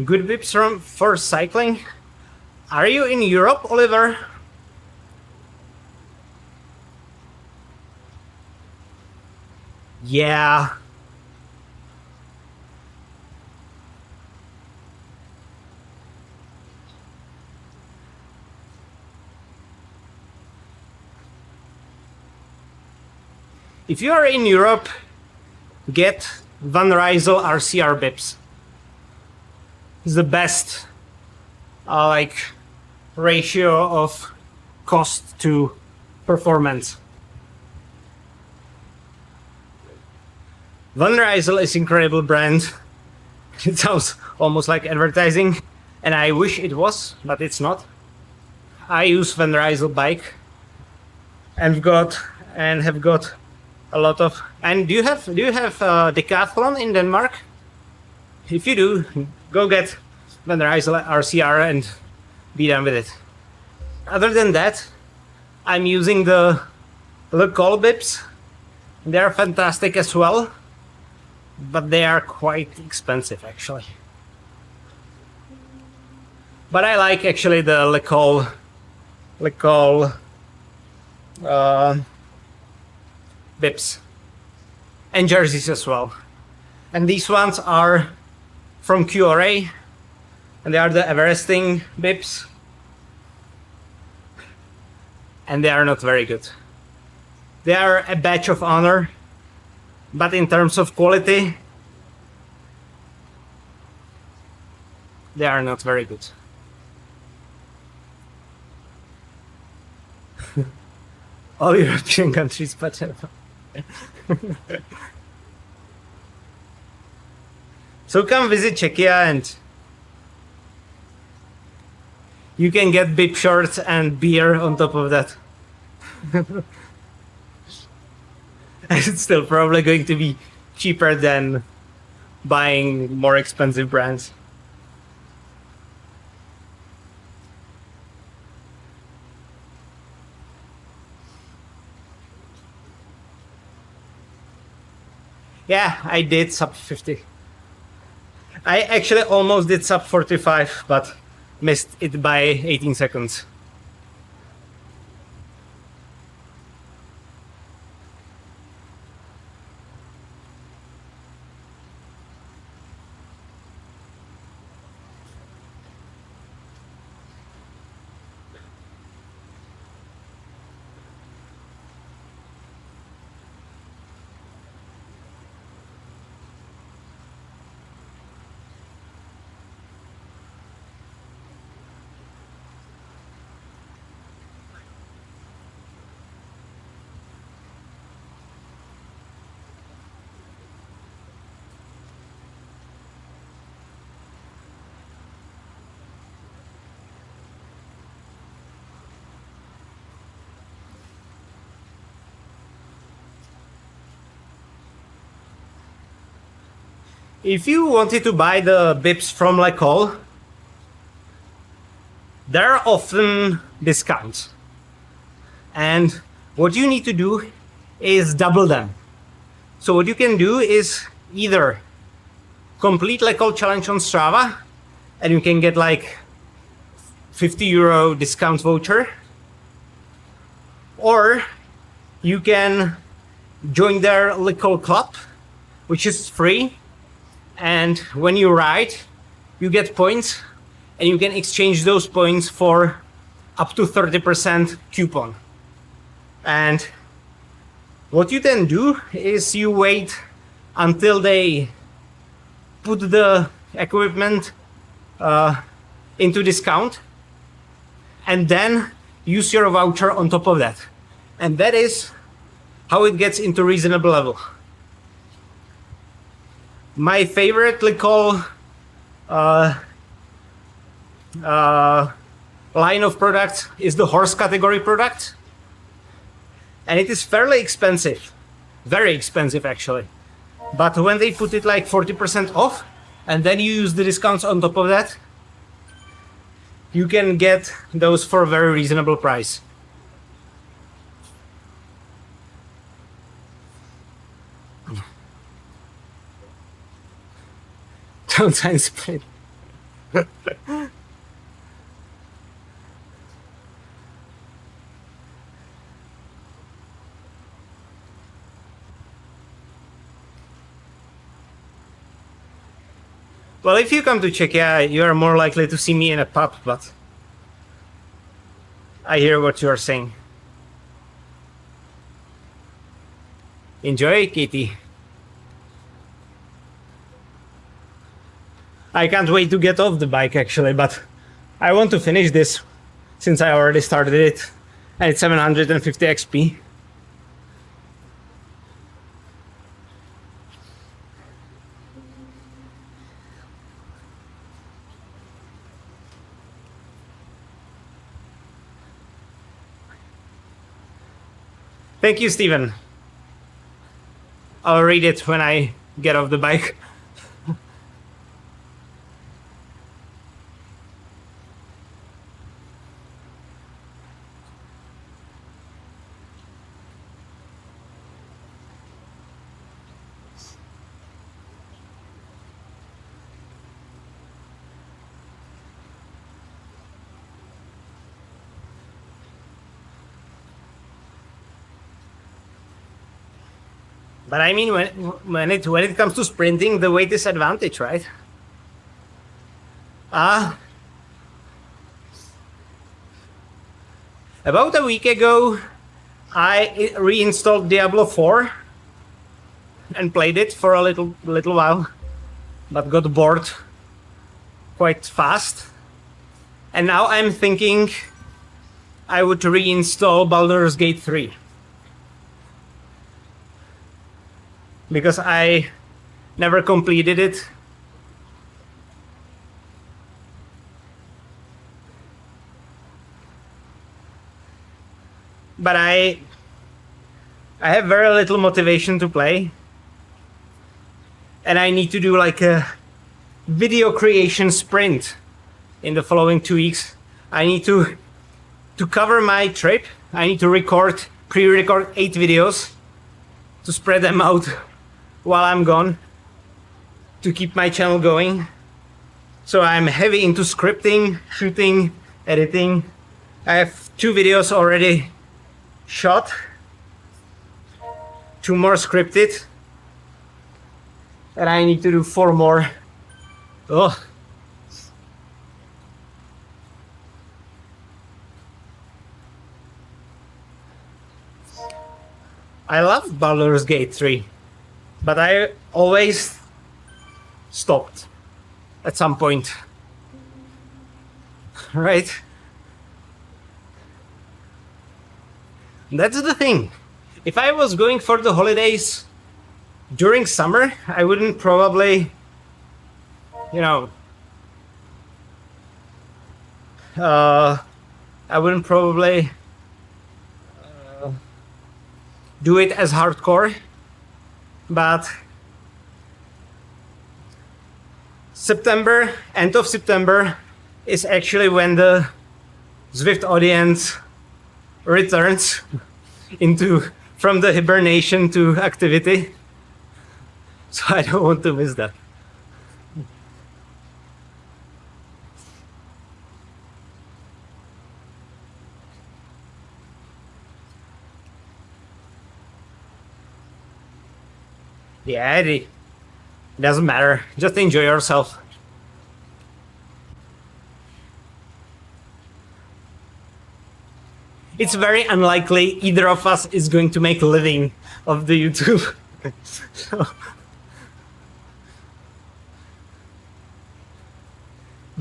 Good tips for cycling. Are you in Europe, Oliver? Yeah. If you are in Europe, get Van Rysel RCR bibs. It's the best ratio of cost to performance. Van Rysel is incredible brand. It sounds almost like advertising, and I wish it was, but it's not. I use Van Rysel bike and have got a lot of. And do you have Decathlon in Denmark? If you do, go get Van Rysel RCR and be done with it. Other than that, I'm using the Le Col bibs. They're fantastic as well, but they are quite expensive actually. But I like actually the Le Col bibs and jerseys as well. And these ones are from QRA, and they are the Everesting bibs, and they are not very good. They are a badge of honor, but in terms of quality, they are not very good. All European countries, but so come visit Czechia and you can get bib shorts and beer on top of that. And it's still probably going to be cheaper than buying more expensive brands. Yeah, I did sub 50. I actually almost did sub 45, but missed it by 18 seconds. If you wanted to buy the bibs from Le Col, there are often discounts. And what you need to do is double them. So what you can do is either complete Le Col challenge on Strava, and you can get like €50 discount voucher, or you can join their Le Col club, which is free. And when you ride, you get points, and you can exchange those points for up to 30% coupon. And what you then do is you wait until they put the equipment into discount and then use your voucher on top of that. And that is how it gets into reasonable level. My favorite line of products is the horse category product. And it is fairly expensive, very expensive actually. But when they put it like 40% off, and then you use the discounts on top of that, you can get those for a very reasonable price. Don't sign split. Well, if you come to Czechia, you are more likely to see me in a pub, but I hear what you are saying. Enjoy, Katie. I can't wait to get off the bike actually, but I want to finish this since I already started it and it's 750 XP. Thank you, Steven. I'll read it when I get off the bike. But I mean, when it comes to sprinting, the weight is advantage, right? About a week ago, I reinstalled Diablo 4 and played it for a little while, but got bored quite fast. And now I'm thinking I would reinstall Baldur's Gate 3. Because I never completed it. But I have very little motivation to play. And I need to do like a video creation sprint in the following 2 weeks. I need to cover my trip. I need to pre-record 8 videos to spread them out while I'm gone, to keep my channel going. So I'm heavy into scripting, shooting, editing. I have 2 videos already shot, 2 more scripted, and I need to do 4 more. Ugh. I love Baldur's Gate 3, but I always stopped at some point, right? That's the thing. If I was going for the holidays during summer, I wouldn't probably, I wouldn't probably do it as hardcore, but September, end of September, is actually when the Zwift audience returns from the hibernation to activity. So I don't want to miss that. Yeah, it doesn't matter. Just enjoy yourself. It's very unlikely either of us is going to make a living of the YouTube. So,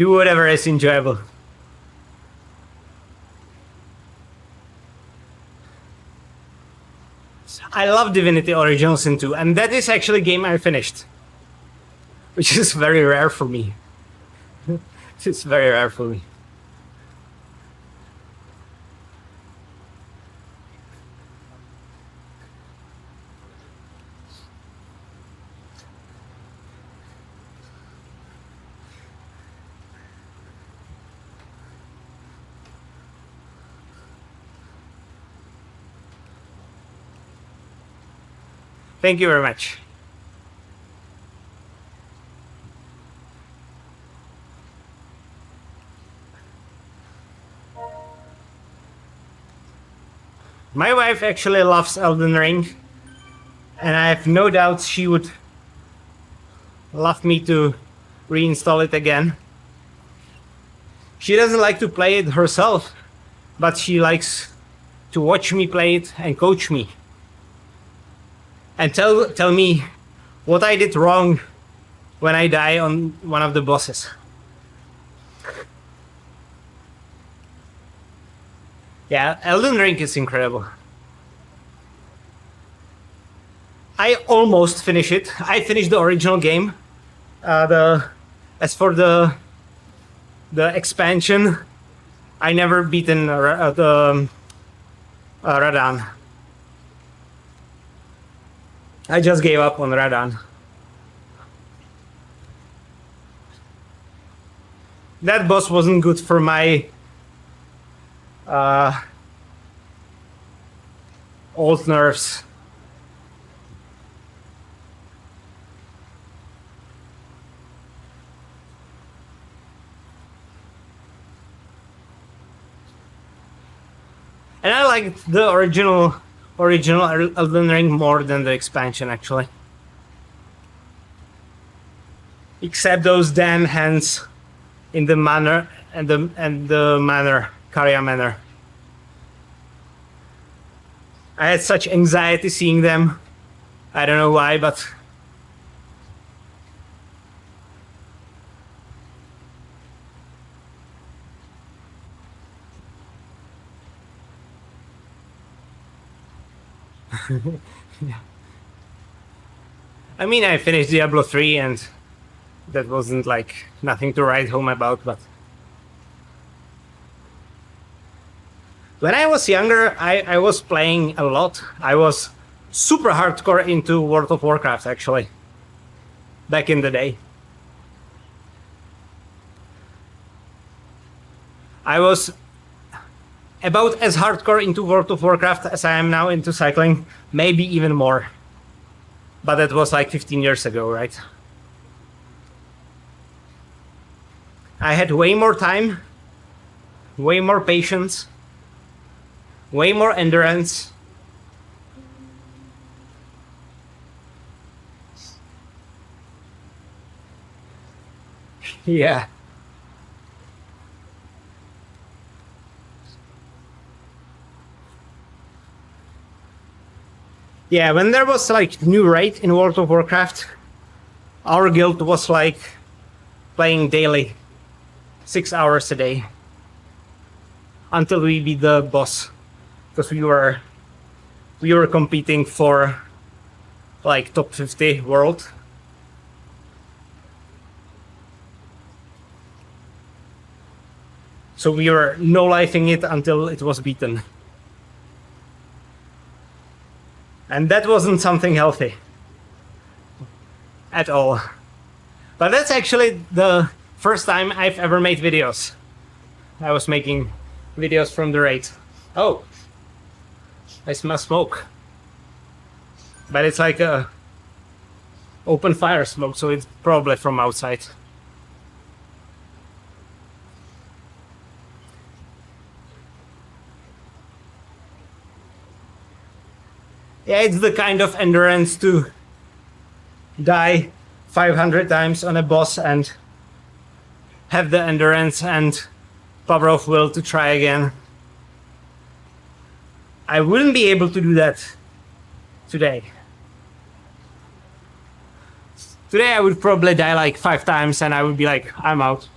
Do whatever is enjoyable. I love Divinity Original Sin 2, and that is actually a game I finished, which is very rare for me. It's very rare for me. Thank you very much. My wife actually loves Elden Ring, and I have no doubt she would love me to reinstall it again. She doesn't like to play it herself, but she likes to watch me play it and coach me. And tell me what I did wrong when I die on one of the bosses. Yeah, Elden Ring is incredible. I almost finished it. I finished the original game. As for the expansion, I never beaten Radan. I just gave up on Radan. That boss wasn't good for my old nerves. And I liked the original Elden Ring more than the expansion, actually. Except those damn hands in the manor and the manor, Karya Manor. I had such anxiety seeing them. I don't know why, but yeah. I mean, I finished Diablo 3 and that wasn't like nothing to write home about, but when I was younger, I was playing a lot. I was super hardcore into World of Warcraft, actually, back in the day. I was about as hardcore into World of Warcraft as I am now into cycling, maybe even more. But that was like 15 years ago, right? I had way more time, way more patience, way more endurance. Yeah. Yeah, when there was like new raid in World of Warcraft, our guild was like playing daily, 6 hours a day, until we beat the boss, because we were competing for like top 50 world. So we were no-lifing it until it was beaten. And that wasn't something healthy at all. But that's actually the first time I've ever made videos. I was making videos from the raid. Oh, I smell smoke. But it's like a open fire smoke, so it's probably from outside. Yeah, it's the kind of endurance to die 500 times on a boss and have the endurance and power of will to try again. I wouldn't be able to do that today. Today I would probably die like 5 times and I would be like, I'm out.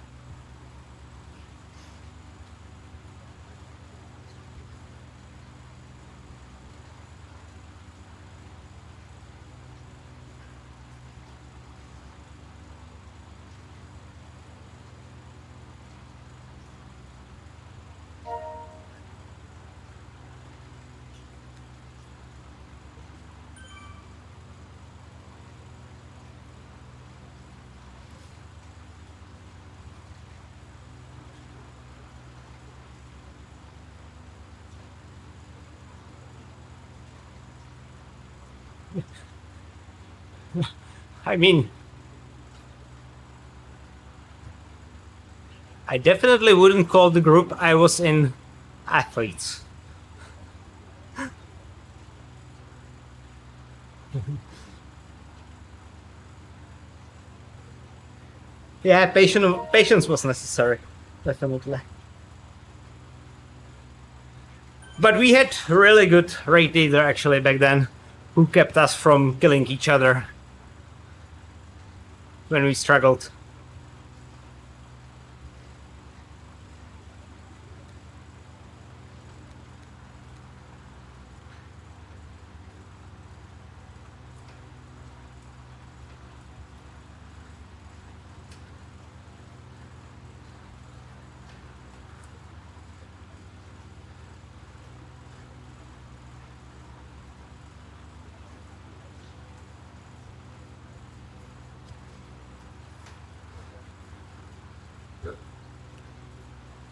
I mean, I definitely wouldn't call the group I was in athletes. Yeah, patience was necessary, definitely. But we had really good raid leader actually back then, who kept us from killing each other when we struggled.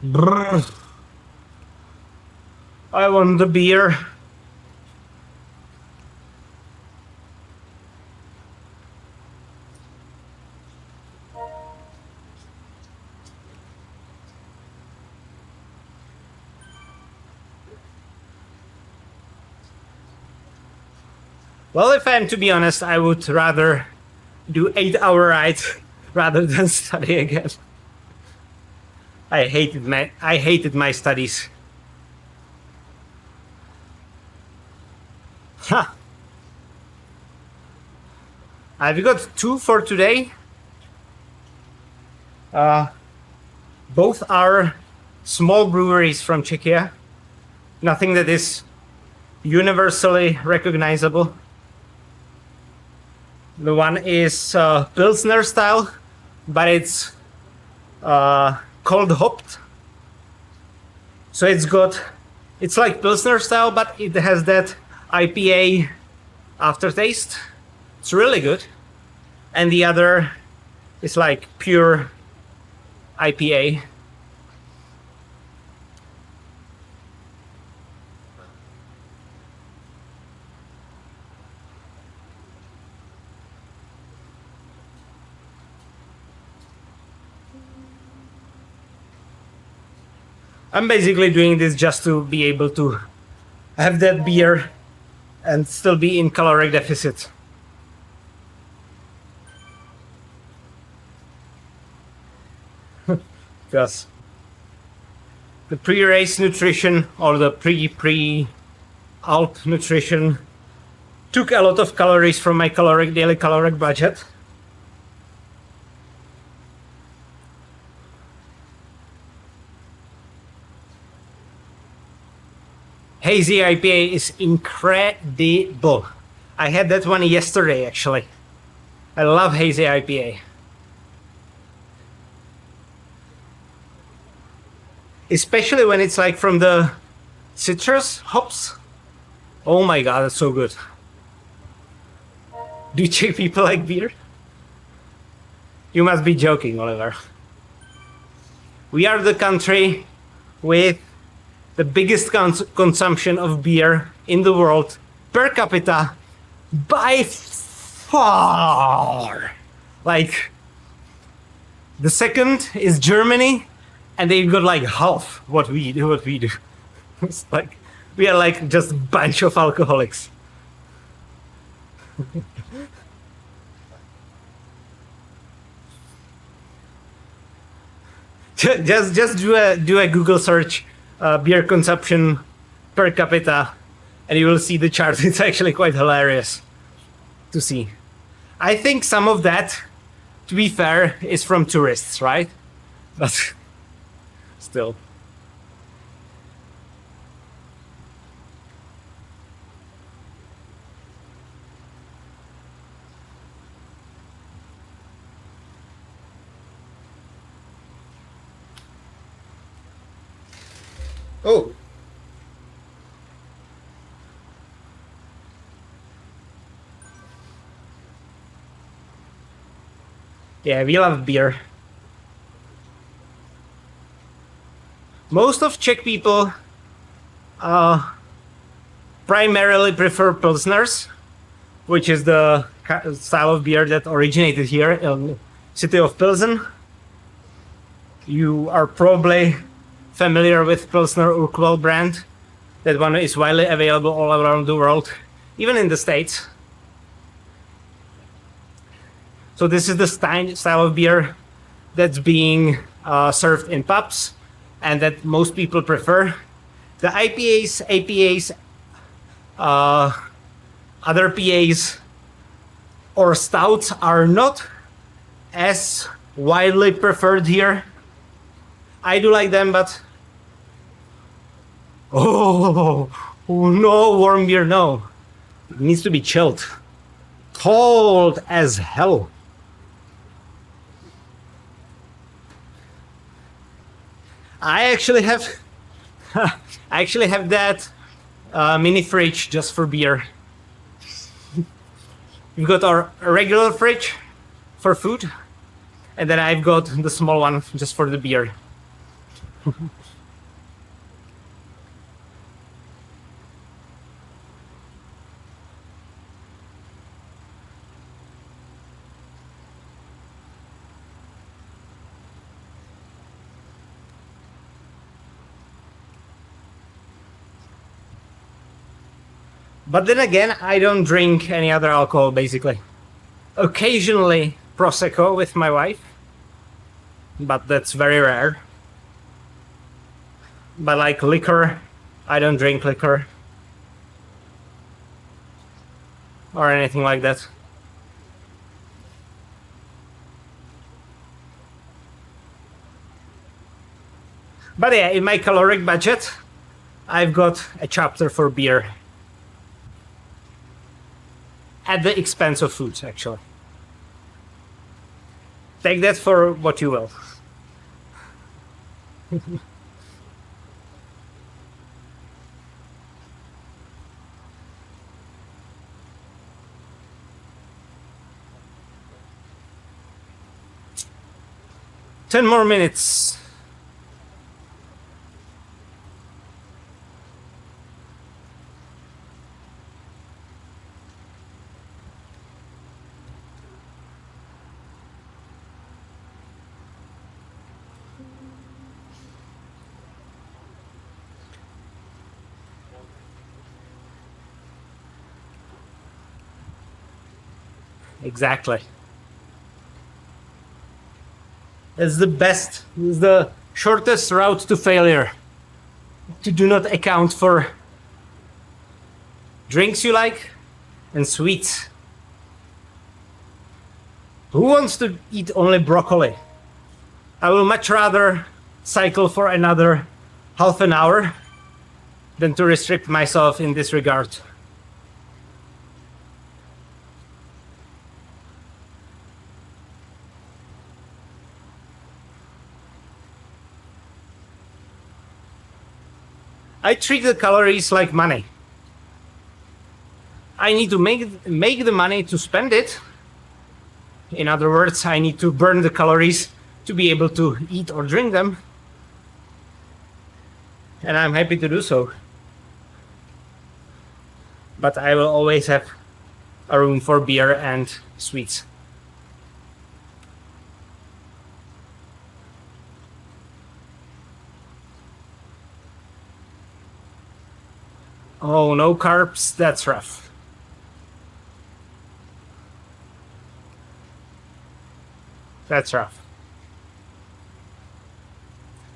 Brr. I want the beer. Well, if I'm to be honest, I would rather do 8-hour rides rather than study again. I hated my studies. Huh. I've got 2 for today. Both are small breweries from Czechia. Nothing that is universally recognizable. The one is Pilsner style, but it's cold hopped. So it's like Pilsner style, but it has that IPA aftertaste. It's really good. And the other is like pure IPA. I'm basically doing this just to be able to have that beer and still be in caloric deficit. Because the pre-race nutrition or the pre-Alp nutrition took a lot of calories from my daily caloric budget. Hazy IPA is incredible. I had that one yesterday actually. I love hazy IPA. Especially when it's like from the citrus hops. Oh my god, that's so good. Do Czech people like beer? You must be joking, Oliver. We are the country with the biggest consumption of beer in the world per capita by far. Like, the second is Germany, and they've got like half what we do. It's like we are like just a bunch of alcoholics. just do a Google search, beer consumption per capita, and you will see the chart. It's actually quite hilarious to see. I think some of that, to be fair, is from tourists, right? But still. Oh. Yeah, we love beer. Most of Czech people primarily prefer Pilsners, which is the style of beer that originated here in the city of Pilsen. You are probably familiar with Pilsner Urquell brand. That one is widely available all around the world, even in the States. So this is the style of beer that's being served in pubs and that most people prefer. The IPAs, APAs, other PAs or stouts are not as widely preferred here. I do like them, but oh no, warm beer, no. It needs to be chilled. Cold as hell. I actually have that mini fridge just for beer. We've got our regular fridge for food, and then I've got the small one just for the beer. But then again, I don't drink any other alcohol, basically. Occasionally Prosecco with my wife, but that's very rare. But like liquor, I don't drink liquor or anything like that. But yeah, in my caloric budget, I've got a chapter for beer. At the expense of food, actually. Take that for what you will. Ten more minutes. Exactly. It's the best, it's the shortest route to failure. To do not account for drinks you like and sweets. Who wants to eat only broccoli? I will much rather cycle for another half an hour than to restrict myself in this regard. I treat the calories like money. I need to make the money to spend it. In other words, I need to burn the calories to be able to eat or drink them. And I'm happy to do so. But I will always have a room for beer and sweets. Oh, no carbs, that's rough. That's rough.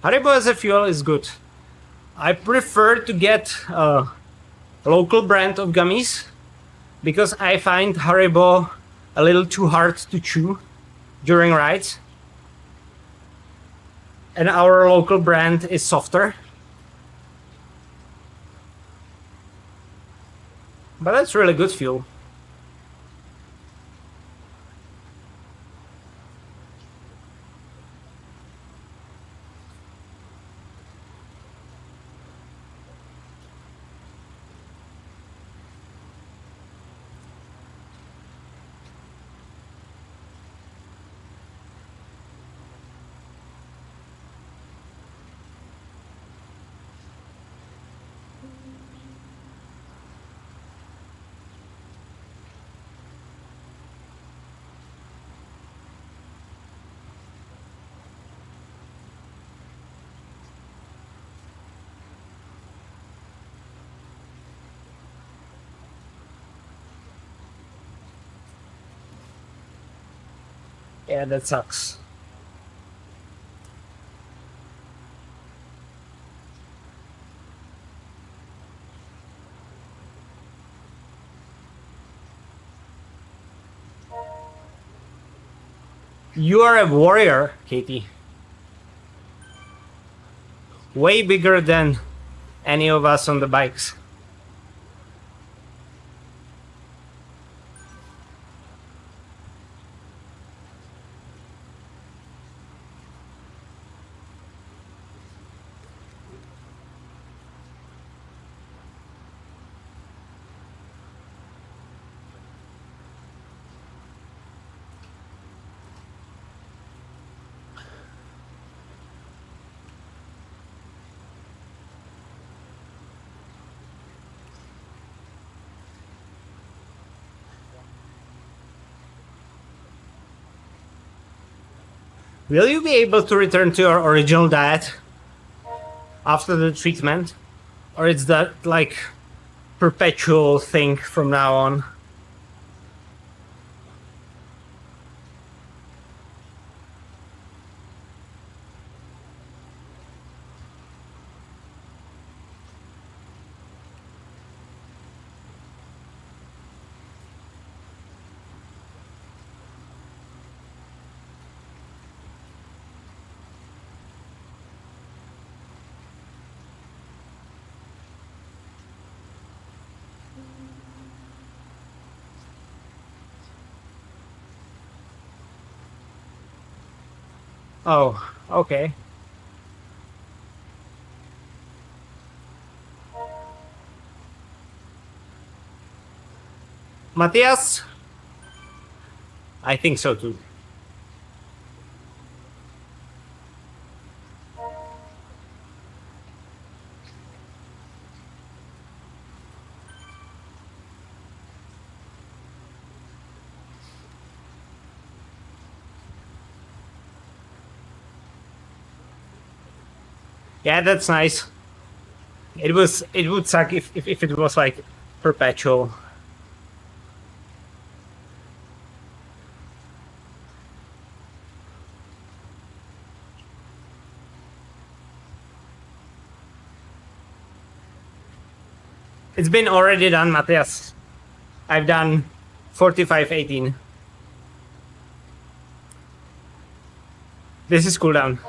Haribo as a fuel is good. I prefer to get a local brand of gummies because I find Haribo a little too hard to chew during rides. And our local brand is softer. But that's really good fuel. Yeah, that sucks. You are a warrior, Katie. Way bigger than any of us on the bikes. Will you be able to return to your original diet after the treatment? Or is that like perpetual thing from now on? Oh, okay. Matthias? I think so too. Yeah, that's nice. It would suck if it was like perpetual. It's been already done, Matthias. I've done 45-18. This is cooldown.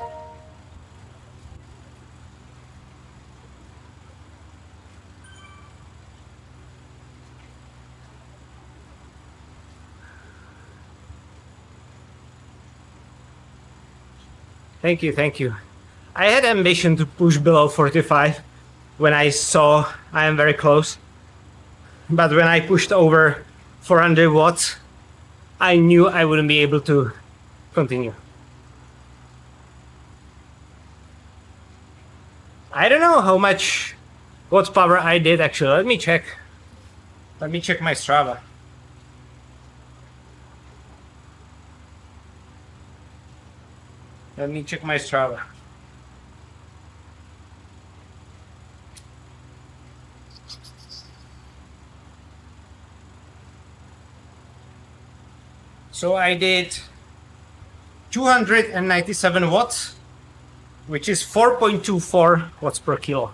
Thank you, thank you. I had ambition to push below 45 when I saw I am very close. But when I pushed over 400 watts, I knew I wouldn't be able to continue. I don't know how much watts power I did actually. Let me check. Let me check my Strava. Let me check my Strava. So I did 297 watts, which is 4.24 watts per kilo.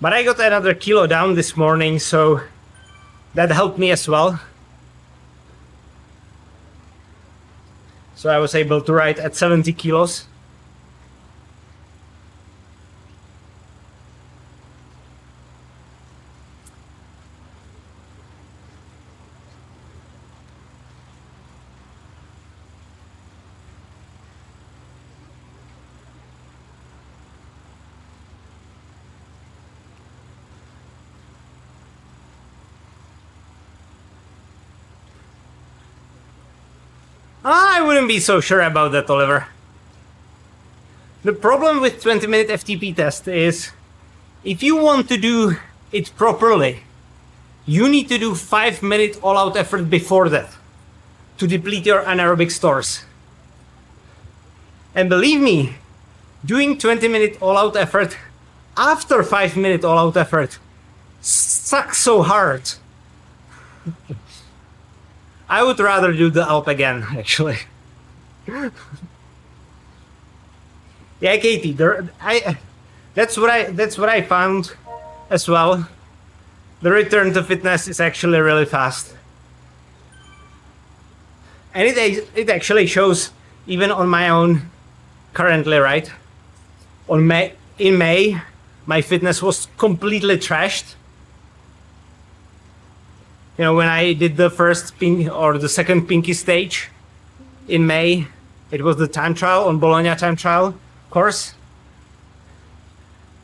But I got another kilo down this morning, so that helped me as well. So I was able to ride at 70 kilos. I wouldn't be so sure about that, Oliver. The problem with 20-minute FTP test is if you want to do it properly, you need to do 5-minute all-out effort before that to deplete your anaerobic stores. And believe me, doing 20-minute all-out effort after 5-minute all-out effort sucks so hard. I would rather do the Alpe again, actually. Yeah, Katie, that's what I found as well. The return to fitness is actually really fast, and it actually shows even on my own currently, right? In May, my fitness was completely trashed. You know, when I did the first the second pinky stage in May, it was the time trial on Bologna time trial course,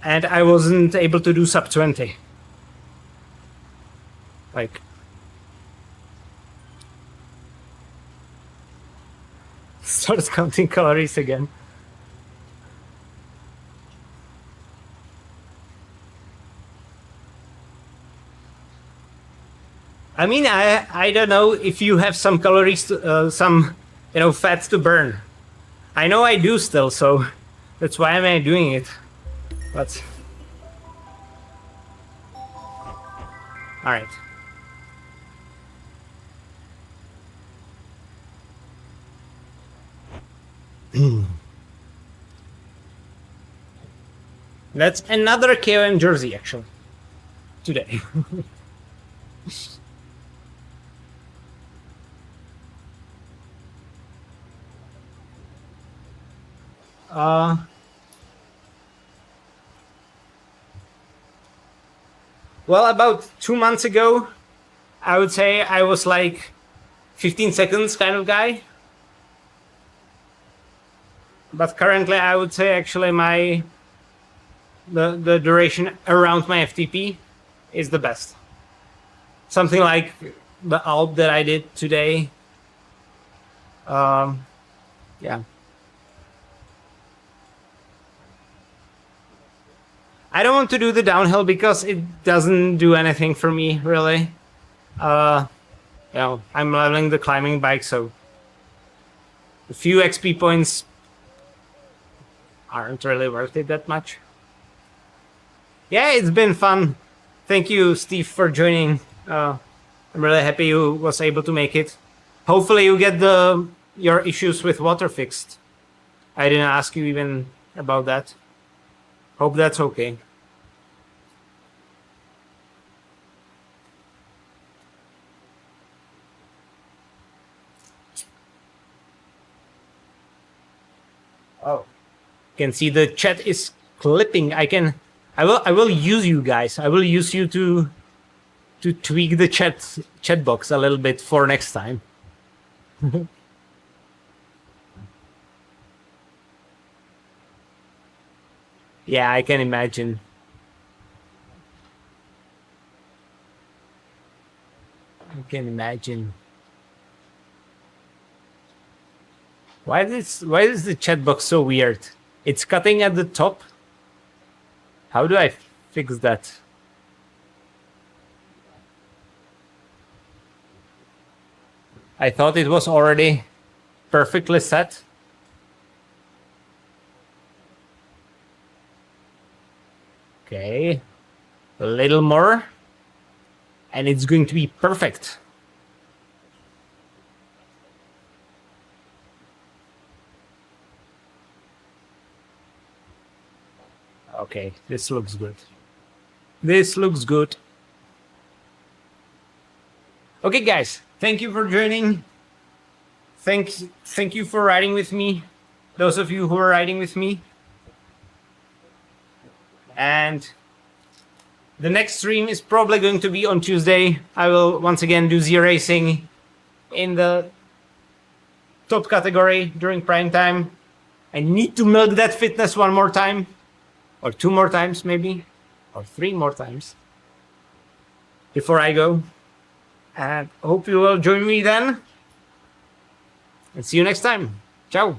and I wasn't able to do sub 20. Like, starts counting calories again. I mean, I don't know if you have some calories, some fats to burn. I know I do still, so that's why I'm doing it. But all right. That's another KOM jersey, actually, today. Well, about 2 months ago, I would say I was like 15 seconds kind of guy. But currently, I would say actually the duration around my FTP is the best. Something like the Alp that I did today. Yeah. I don't want to do the downhill because it doesn't do anything for me, really. I'm leveling the climbing bike, so a few XP points aren't really worth it that much. Yeah, it's been fun. Thank you, Steve, for joining. I'm really happy you was able to make it. Hopefully you get your issues with water fixed. I didn't ask you even about that. Hope that's okay. Oh, you can see the chat is clipping. I will use you guys. I will use you to tweak the chat box a little bit for next time. Yeah, I can imagine. I can imagine. Why is the chat box so weird? It's cutting at the top. How do I fix that? I thought it was already perfectly set. Okay, a little more, and it's going to be perfect. Okay, this looks good. This looks good. Okay, guys, thank you for joining. Thank you for riding with me. Those of you who are riding with me. And the next stream is probably going to be on Tuesday. I will once again do Z racing in the top category during prime time. I need to milk that fitness one more time, or 2 more times maybe, or 3 more times before I go. And hope you will join me then. and see you next time. Ciao.